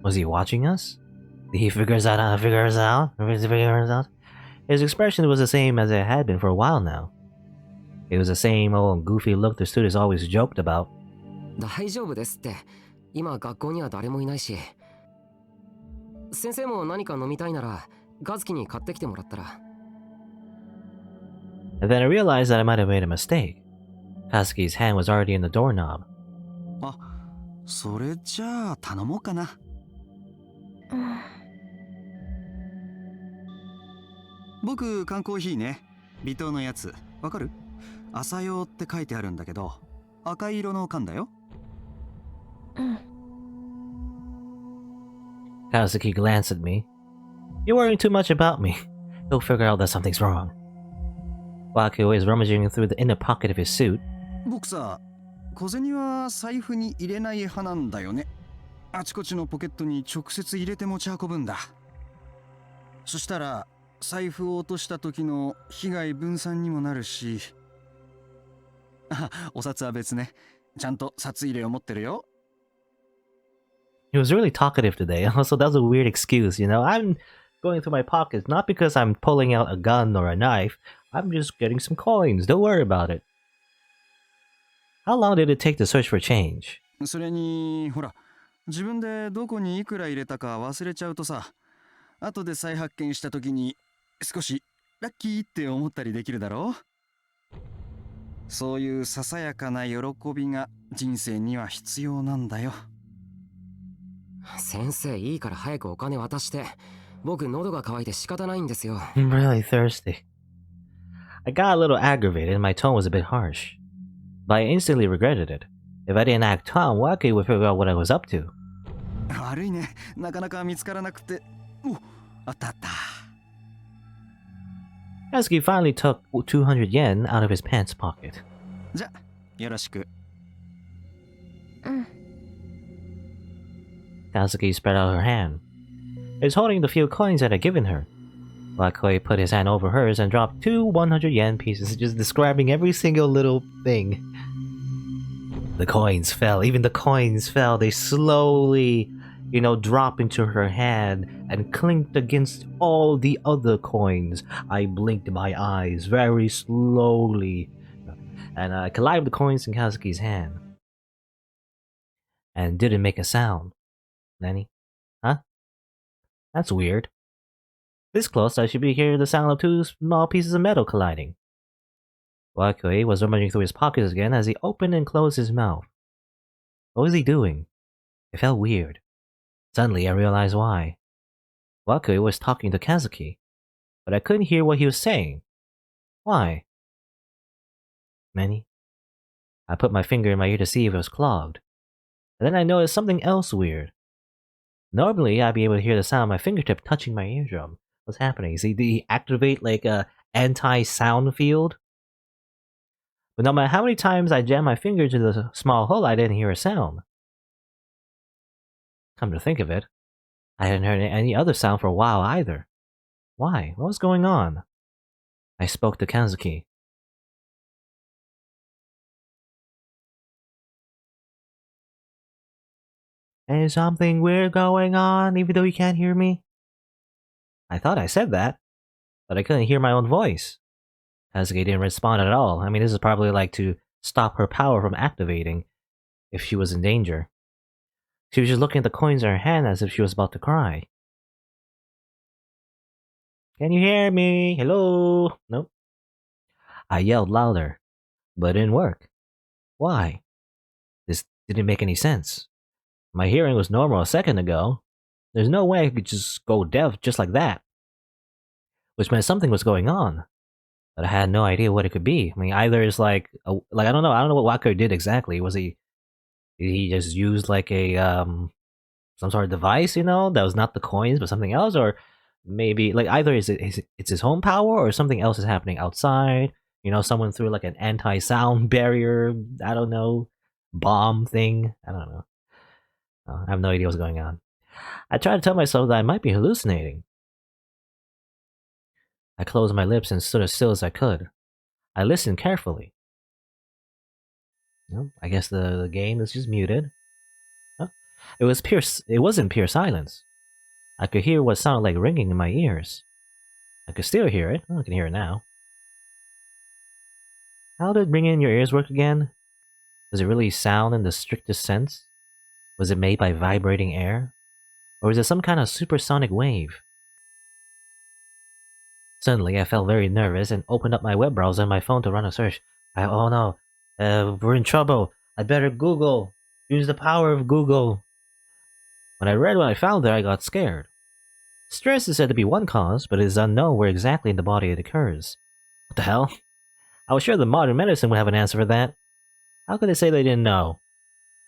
Was he watching us? Did he figure us out? Figure us out? Figure us out? His expression was the same as it had been for a while now. It was the same old goofy look the students always joked about. 大丈夫ですって。今学校には誰もいないし。先生も何か飲みたいなら、和樹に買ってきてもらったら。And then I realized that I might have made a mistake. Kazuki's hand was already in the doorknob. あ、それじゃあ頼もうかな。僕缶コーヒーね。微糖のやつ。わかる？朝用って書いてあるんだけど、赤い色の缶だよ。Kazuki glanced at me. You're worrying too much about me. You'll figure out that something's wrong. Waku is rummaging through the inner pocket of his suit. 僕さ、小銭は財布に入れない派なんだよね。あちこちのポケットに直接入れて持ち運ぶんだ。そしたら財布を落とした時の被害分散にもなるし。あ、お札は別ね。ちゃんと札入れを持ってるよ。He was really talkative today, so that was a weird excuse, you know? I'm going through my pockets, not because I'm pulling out a gun or a knife. I'm just getting some coins. Don't worry about it. How long did it take to search for change? それに、ほら、自分でどこにいくら入れたか忘れちゃうとさ、後で再発見した時に少しラッキーって思ったりできるだろう。そういうささやかな喜びが人生には必要なんだよ。先生、いいから早くお金渡して。僕、喉が渇いて仕方ないんですよ。I'm really thirsty. I got a little aggravated and my tone was a bit harsh. But I instantly regretted it. If I didn't act calm, Waki would figure out what I was up to. 悪いね。なかなか見つからなくて。お、あったあった。Kazuki finally took 200 yen out of his pants pocket. じゃ、よろしく。Kazuki spread out her hand. He was holding the few coins that I'd given her. Wakoi put his hand over hers and dropped 2 100 yen pieces, just describing every single little thing. The coins fell. Even the coins fell. They slowly, you know, drop into her hand and clinked against all the other coins. I blinked my eyes very slowly and I collided the coins in Kazuki's hand and didn't make a sound. Nanny? Huh? That's weird. This close, I should be hearing the sound of 2 small pieces of metal colliding. Wakui was rummaging through his pockets again as he opened and closed his mouth. What was he doing? It felt weird. Suddenly, I realized why. Wakui was talking to Kazuki, but I couldn't hear what he was saying. Why? Nanny? I put my finger in my ear to see if it was clogged. And then I noticed something else weird. Normally, I'd be able to hear the sound of my fingertip touching my eardrum. What's happening? See, did he activate like a anti-sound field? But no matter how many times I jammed my finger into the small hole, I didn't hear a sound. Come to think of it, I hadn't heard any other sound for a while either. Why? What was going on? I spoke to Kazuki. Is something weird going on, even though you can't hear me? I thought I said that, but I couldn't hear my own voice. Kazuki didn't respond at all. I mean, this is probably like to stop her power from activating if she was in danger. She was just looking at the coins in her hand as if she was about to cry. Can you hear me? Hello? Nope. I yelled louder, but it didn't work. Why? This didn't make any sense. My hearing was normal a second ago. There's no way I could just go deaf just like that. Which meant something was going on. But I had no idea what it could be. I mean, either it's like I don't know what Wako did exactly. Did he just use like a some sort of device, you know, that was not the coins but something else, or maybe like either it's his home power or something else is happening outside. You know, someone threw like an anti-sound barrier. I don't know, bomb thing. I don't know. I have no idea what's going on. I tried to tell myself that I might be hallucinating. I closed my lips and stood as still as I could. I listened carefully. No, I guess the game is just muted. Huh? It wasn't pure silence. I could hear what sounded like ringing in my ears. I could still hear it. Oh, I can hear it now. How did ringing in your ears work again? Does it really sound in the strictest sense? Was it made by vibrating air? Or was it some kind of supersonic wave? Suddenly, I felt very nervous and opened up my web browser on my phone to run a search. Oh no, we're in trouble. I better Google. Use the power of Google. When I read what I found there, I got scared. Stress is said to be one cause, but it is unknown where exactly in the body it occurs. What the hell? I was sure that modern medicine would have an answer for that. How could they say they didn't know?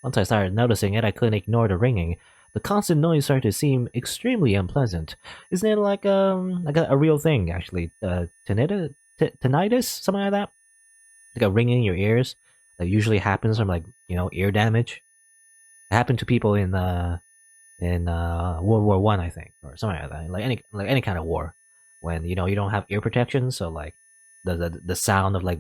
Once I started noticing it, I couldn't ignore the ringing. The constant noise started to seem extremely unpleasant. Isn't it like a real thing, actually? Tinnitus? Something like that? Like a ringing in your ears that usually happens from, like, you know, ear damage. It happened to people in World War One, I think, or something like that. Like any kind of war, when you know you don't have ear protection, so like the sound of like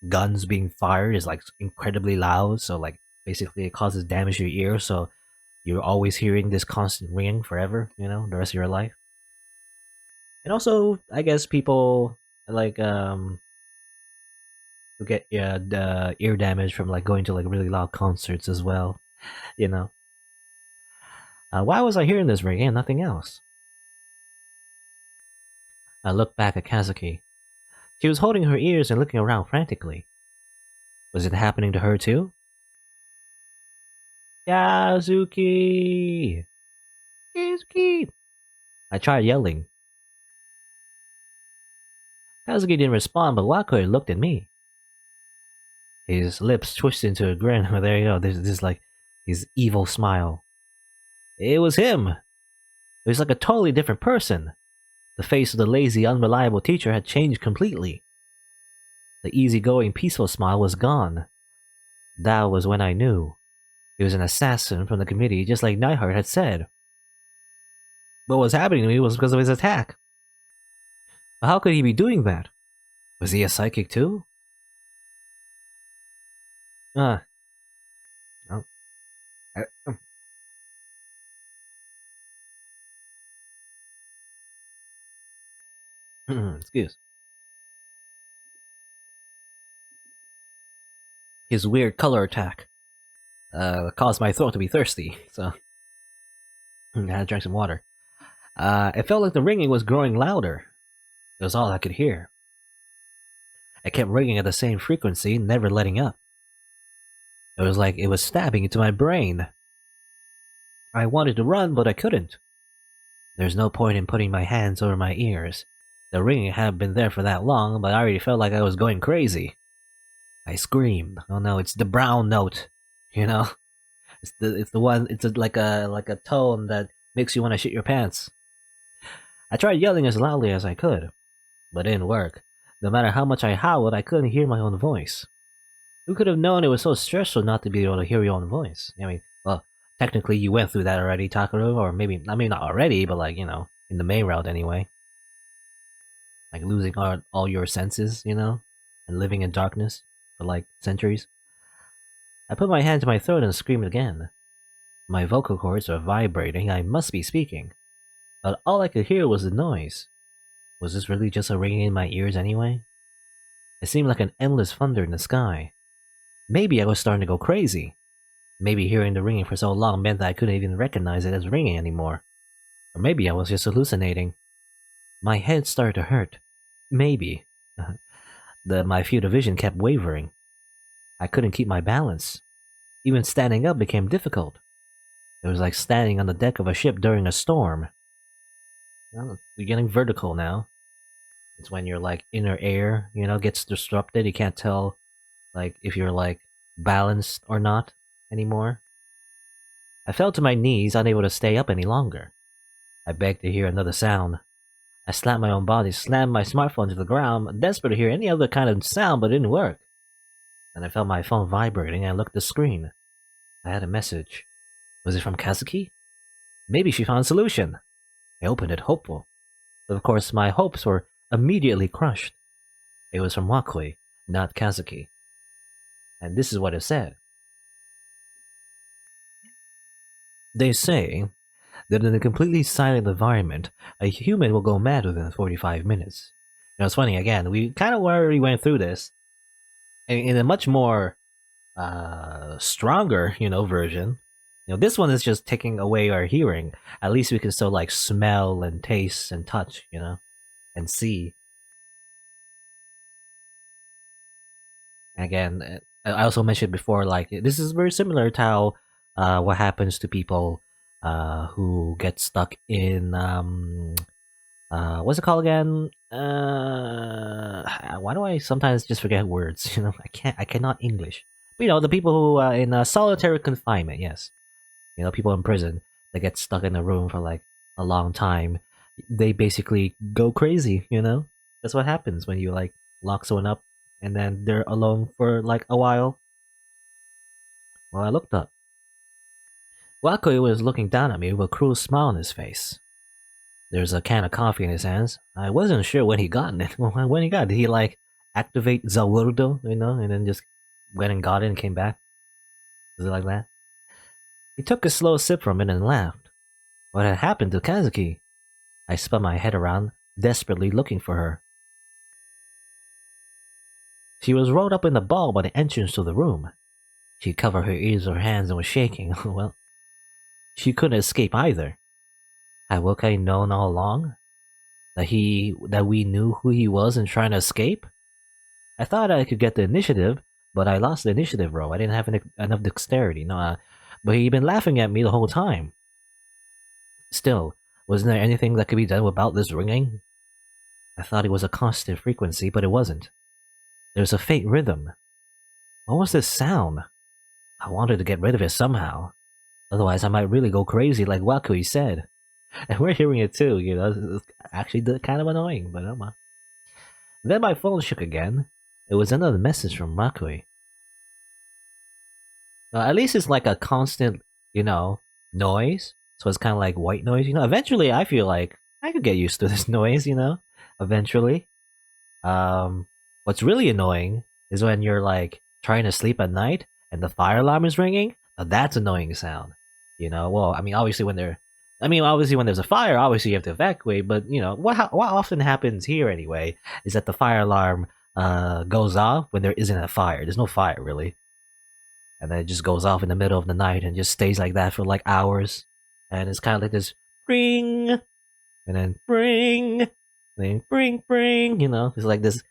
guns being fired is like incredibly loud. So like basically it causes damage to your ear. So you're always hearing this constant ringing forever. You know, the rest of your life. And also, I guess people like who get the ear damage from like going to like really loud concerts as well. You know. Why was I hearing this ringing and nothing else? I looked back at Kazuki. She was holding her ears and looking around frantically. Was it happening to her too? Kazuki! Kazuki! I tried yelling. Kazuki didn't respond, but Wakoi looked at me. His lips twisted into a grin. Oh, there you go. This like his evil smile. It was him. It was like a totally different person. The face of the lazy, unreliable teacher had changed completely. The easygoing, peaceful smile was gone. That was when I knew. He was an assassin from the committee, just like Neidhart had said. What was happening to me was because of his attack. But how could he be doing that? Was he a psychic too? No. Excuse. His weird color attack caused my throat to be thirsty, so I had to drink some water. It felt like the ringing was growing louder. It was all I could hear. It kept ringing at the same frequency, never letting up. It was like it was stabbing into my brain. I wanted to run, but I couldn't. There's no point in putting my hands over my ears. The ringing had been there for that long, but I already felt like I was going crazy. I screamed. Oh no, it's the brown note. You know? It's the one, it's like a tone that makes you want to shit your pants. I tried yelling as loudly as I could, but it didn't work. No matter how much I howled, I couldn't hear my own voice. Who could have known it was so stressful not to be able to hear your own voice? I mean, well, technically you went through that already, Takaru, or maybe, I mean, not already, but like, you know, in the main route anyway. Like losing all your senses, you know, and living in darkness for like centuries. I put my hand to my throat and screamed again. My vocal cords are vibrating, I must be speaking. But all I could hear was the noise. Was this really just a ringing in my ears anyway? It seemed like an endless thunder in the sky. Maybe I was starting to go crazy. Maybe hearing the ringing for so long meant that I couldn't even recognize it as ringing anymore. Or maybe I was just hallucinating. My head started to hurt. Maybe. My field of vision kept wavering. I couldn't keep my balance. Even standing up became difficult. It was like standing on the deck of a ship during a storm. Well, you're getting vertical now. It's when your like inner air, you know, gets disrupted. You can't tell like if you're like balanced or not anymore. I fell to my knees, unable to stay up any longer. I begged to hear another sound. I slapped my own body, slammed my smartphone to the ground, desperate to hear any other kind of sound, but it didn't work. Then I felt my phone vibrating and I looked at the screen. I had a message. Was it from Kazuki? Maybe she found a solution. I opened it, hopeful. But of course, my hopes were immediately crushed. It was from Wakui, not Kazuki. And this is what it said. They say that in a completely silent environment, a human will go mad within 45 minutes. You know, it's funny, again, we kind of already went through this in a much more stronger, version. This one is just taking away our hearing. At least we can still like smell and taste and touch, and see. Again, I also mentioned before, like this is very similar to how what happens to people who get stuck in what's it called again? Why do I sometimes just forget words? I cannot English. But, the people who in solitary confinement, yes. People in prison that get stuck in a room for like a long time. They basically go crazy. That's what happens when you like lock someone up and then they're alone for like a while. Well, I looked up. Wakui was looking down at me with a cruel smile on his face. There's a can of coffee in his hands. I wasn't sure when he got it. When he got it, did he like activate Zawurdo, and then just went and got it and came back? Was it like that? He took a slow sip from it and laughed. What had happened to Kazuki? I spun my head around, desperately looking for her. She was rolled up in a ball by the entrance to the room. She covered her ears with her hands and was shaking. Well, she couldn't escape either. Had Wokai known all along? That we knew who he was and trying to escape? I thought I could get the initiative, but I lost the initiative roll. I didn't have enough dexterity. But he'd been laughing at me the whole time. Still, wasn't there anything that could be done about this ringing? I thought it was a constant frequency, but it wasn't. There was a faint rhythm. What was this sound? I wanted to get rid of it somehow. Otherwise, I might really go crazy like Wakui said. And we're hearing it too, It's actually kind of annoying, but oh my. Then my phone shook again. It was another message from Wakui. At least it's like a constant, noise. So it's kind of like white noise, Eventually, I feel like I could get used to this noise, Eventually. What's really annoying is when you're like trying to sleep at night and the fire alarm is ringing. Now that's annoying sound. Well, obviously when there's a fire, obviously you have to evacuate. But what often happens here anyway is that the fire alarm goes off when there isn't a fire. There's no fire really. And then it just goes off in the middle of the night and just stays like that for like hours. And it's kind of like this ring, and then ring, and then ring, ring. It's like this.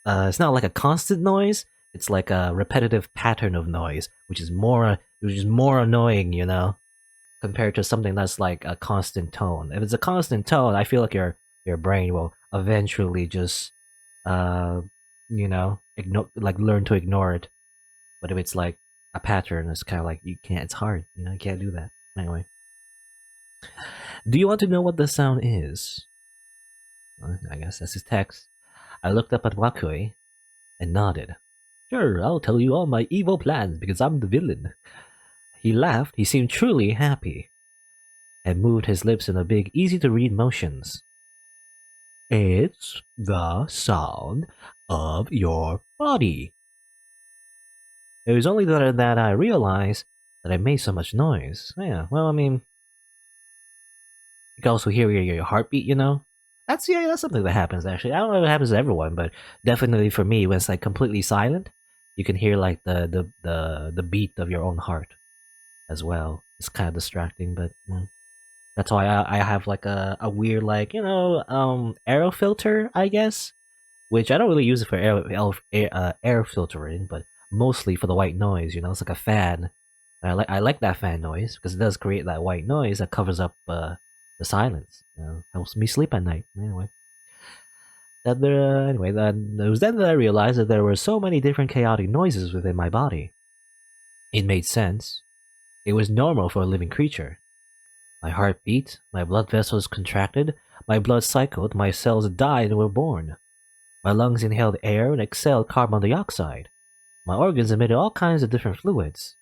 It's not like a constant noise. It's like a repetitive pattern of noise, which is more annoying, compared to something that's like a constant tone. If it's a constant tone, I feel like your brain will eventually just, learn to ignore it. But if it's like a pattern, it's kind of like you can't. It's hard, you can't do that. Anyway, do you want to know what the sound is? Well, I guess that's his text. I looked up at Wakui and nodded. Sure, I'll tell you all my evil plans because I'm the villain. He laughed. He seemed truly happy and moved his lips in a big, easy-to-read motions. It's the sound of your body. It was only that I realized that I made so much noise. Yeah, well, you can also hear your heartbeat, That's something that happens actually. I don't know if it happens to everyone, but definitely for me, when it's like completely silent, you can hear like the beat of your own heart as well. It's kind of distracting, but that's why I have like a weird like air filter, I guess, which I don't really use it for air filtering, but mostly for the white noise. It's like a fan. I like that fan noise because it does create that white noise that covers up the silence. Helps me sleep at night. Anyway, it was then that I realized that there were so many different chaotic noises within my body. It made sense. It was normal for a living creature. My heart beat, my blood vessels contracted, my blood cycled, my cells died and were born. My lungs inhaled air and exhaled carbon dioxide. My organs emitted all kinds of different fluids.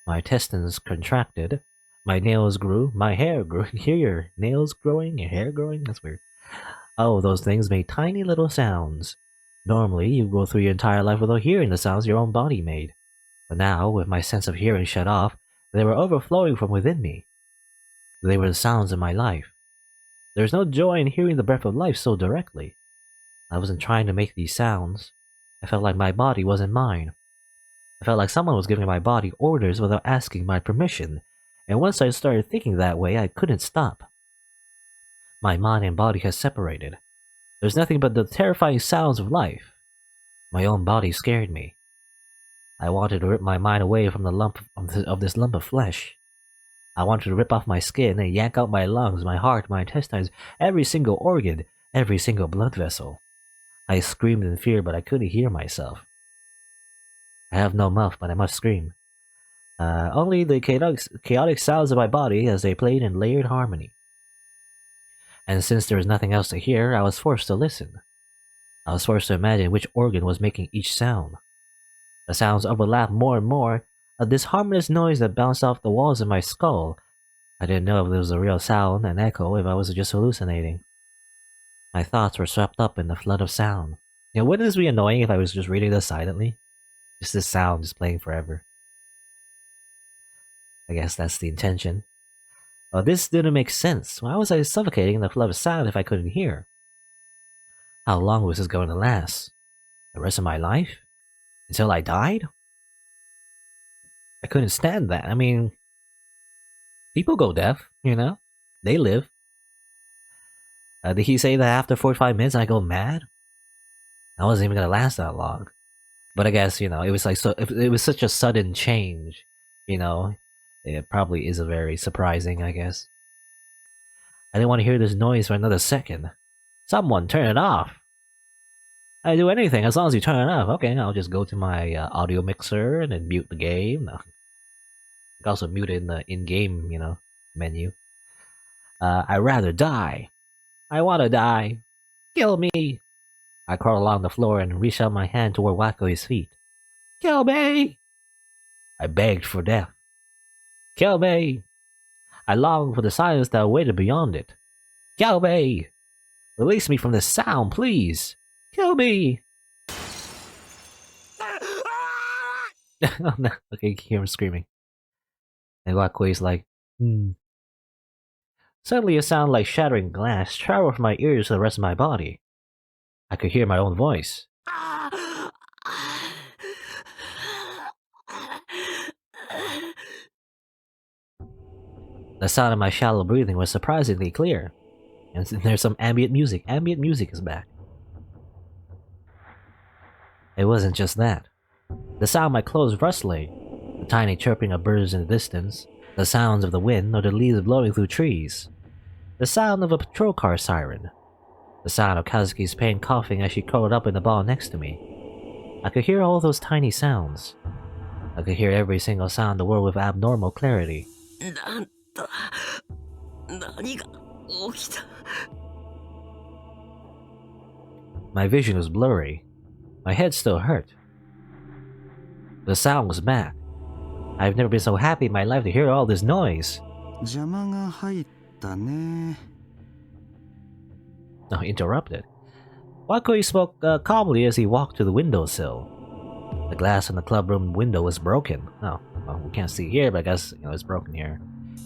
My intestines contracted, my nails grew, my hair grew. Hear your nails growing, your hair growing? That's weird. All of those things made tiny little sounds. Normally, you go through your entire life without hearing the sounds your own body made. But now, with my sense of hearing shut off, they were overflowing from within me. They were the sounds of my life. There was no joy in hearing the breath of life so directly. I wasn't trying to make these sounds. I felt like my body wasn't mine. I felt like someone was giving my body orders without asking my permission, and once I started thinking that way, I couldn't stop. My mind and body had separated. There's nothing but the terrifying sounds of life. My own body scared me. I wanted to rip my mind away from the lump of this lump of flesh. I wanted to rip off my skin and yank out my lungs, my heart, my intestines, every single organ, every single blood vessel. I screamed in fear, but I couldn't hear myself. I have no mouth, but I must scream. Only the chaotic sounds of my body as they played in layered harmony. And since there was nothing else to hear, I was forced to listen. I was forced to imagine which organ was making each sound. The sounds overlapped more and more, a disharmonious noise that bounced off the walls of my skull. I didn't know if it was a real sound, an echo, if I was just hallucinating. My thoughts were swept up in the flood of sound. You know, wouldn't this be annoying if I was just reading this silently? Just this sound just playing forever. I guess that's the intention. This didn't make sense. Why was I suffocating in the flood of sound if I couldn't hear? How long was this going to last? The rest of my life? Until I died? I couldn't stand that. I mean, people go deaf, you know? They live. Did he say that after 45 minutes I go mad? I wasn't even going to last that long. But I guess, you know, it was like it was such a sudden change, you know? It probably is a very surprising, I guess. I didn't want to hear this noise for another second. Someone turn it off. I do anything as long as you turn it off. Okay, I'll just go to my audio mixer and then mute the game. No. You can also mute it in the in-game, you know, menu. I'd rather die. I want to die. Kill me. I crawled along the floor and reached out my hand toward Wakoi's feet. Kill me. I begged for death. Kill me! I longed for the silence that awaited beyond it. Kill me! Release me from this sound, please! Kill me! Oh no, okay, you can hear him screaming. And Wakoi's like, Suddenly a sound like shattering glass traveled from my ears to the rest of my body. I could hear my own voice. The sound of my shallow breathing was surprisingly clear. And there's some ambient music. Ambient music is back. It wasn't just that. The sound of my clothes rustling, the tiny chirping of birds in the distance, the sounds of the wind or the leaves blowing through trees, the sound of a patrol car siren, the sound of Kazuki's pain coughing as she curled up in the ball next to me. I could hear all those tiny sounds. I could hear every single sound in the world with abnormal clarity. My vision was blurry. My head still hurt. The sound was back. I've never been so happy in my life to hear all this noise. 邪魔が入ったね。 No, interrupted. Wakoi spoke calmly as he walked to the windowsill. The glass in the clubroom window was broken. Oh, well, we can't see here, but I guess it's broken here.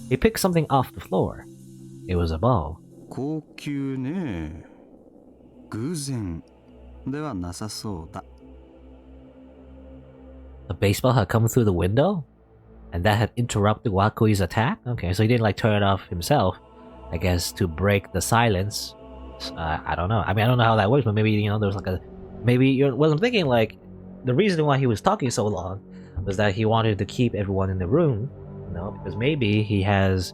He picked something off the floor. It was a ball. 高級ね。偶然ではなさそうだ。 A baseball had come through the window? And that had interrupted Wakoi's attack? Okay, so he didn't turn it off himself. I guess to break the silence. I don't know. I mean, I don't know how that works, but maybe, there was well, I'm thinking the reason why he was talking so long was that he wanted to keep everyone in the room, because maybe he has,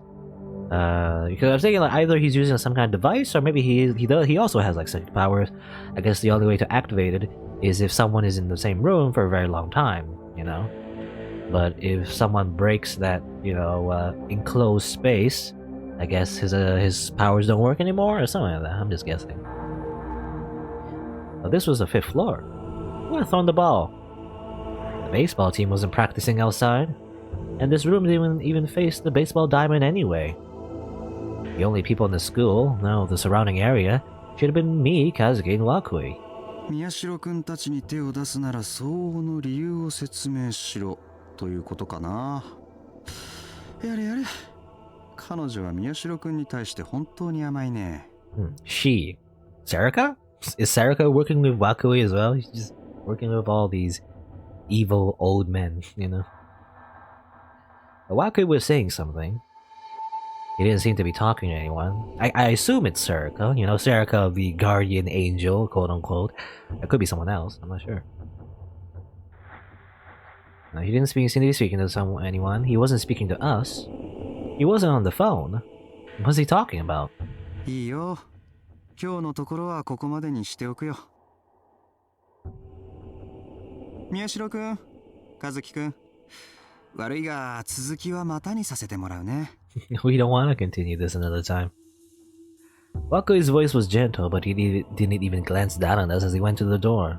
because I was thinking either he's using some kind of device or maybe he also has psychic powers. I guess the only way to activate it is if someone is in the same room for a very long time, But if someone breaks that, enclosed space, I guess his powers don't work anymore or something like that. I'm just guessing. But this was the 5th floor. Who would have thrown the ball? The baseball team wasn't practicing outside, and this room didn't even face the baseball diamond anyway. The only people in the school, no, the surrounding area, should have been me, Kazuki, and Wakui. 宮代くんたちに手を出すなら相応の理由を説明しろということかな。やれやれ。彼女は宮代くんに対して本当に甘いね。She. Sarika? Is Sarika working with Wakui as well? She's just working with all these evil old men, But Wakui was saying something. He didn't seem to be talking to anyone. I assume it's Sarika, Sarika the guardian angel, quote unquote. It could be someone else, I'm not sure. No, he didn't seem to be speaking to anyone. He wasn't speaking to us. He wasn't on the phone. What was he talking about? いいよ。今日のところはここまでにしておくよ。宮代くん、和樹くん。悪いが続きはまたにさせてもらうね。We don't want to continue this another time. Wakui's voice was gentle, but he didn't even glance down on us as he went to the door.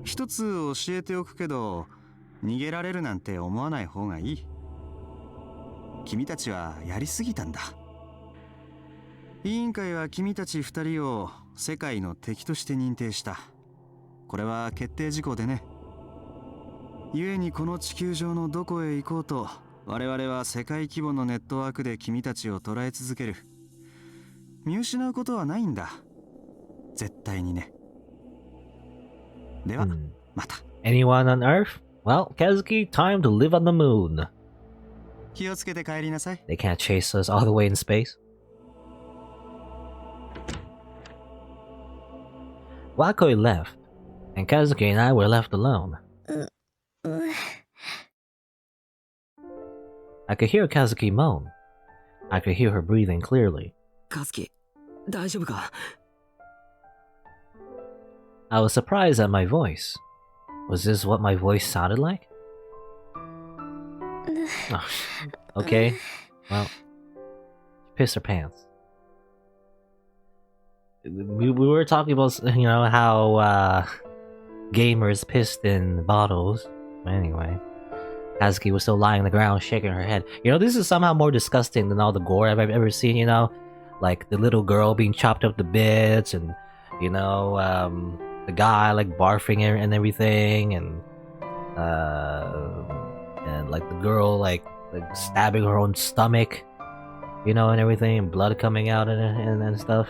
一つ教えておくけど、逃げられるなんて思わない方がいい。君たちはやりすぎたんだ。委員会は君たち2人を世界の敵として認定した。これは決定事項でね。故にこの地球上のどこへ行こうと、我々は世界規模のネットワークで君たちを捉え続ける。見失うことはないんだ。絶対にね。では、また。Anyone on Earth? Well, Kazuki, time to live on the moon. 気をつけて帰りなさい。They can't chase us all the way in space. Wakui left, and Kazuki and I were left alone. I could hear Kazuki moan. I could hear her breathing clearly. Kazuki, 大丈夫か? I was surprised at my voice. Was this what my voice sounded like? Oh, okay. Well, she pissed her pants. We were talking about, how gamers pissed in bottles. Anyway, Kazuki was still lying on the ground, shaking her head. This is somehow more disgusting than all the gore I've ever seen, Like the little girl being chopped up to bits, and, the guy, like, barfing and everything, and like, the girl, like stabbing her own stomach, and everything, and blood coming out and stuff.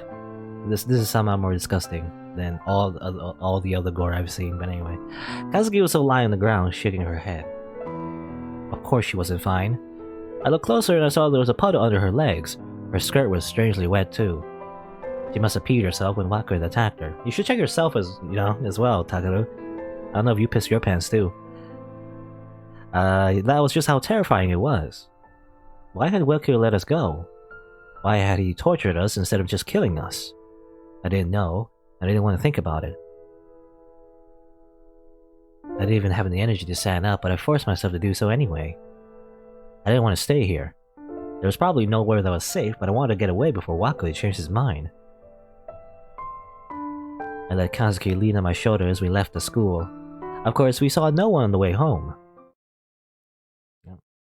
This is somehow more disgusting than all the other gore I've seen, but anyway. Kazuki was still lying on the ground, shaking her head. Of course she wasn't fine. I looked closer and I saw there was a puddle under her legs. Her skirt was strangely wet too. She must have peed herself when Wakui attacked her. You should check yourself as well, Takaru. I don't know if you pissed your pants too. That was just how terrifying it was. Why had Wakui let us go? Why had he tortured us instead of just killing us? I didn't know. I didn't want to think about it. I didn't even have the energy to stand up, but I forced myself to do so anyway. I didn't want to stay here. There was probably nowhere that was safe, but I wanted to get away before Wakui changed his mind. I let Kazuki lean on my shoulder as we left the school. Of course, we saw no one on the way home.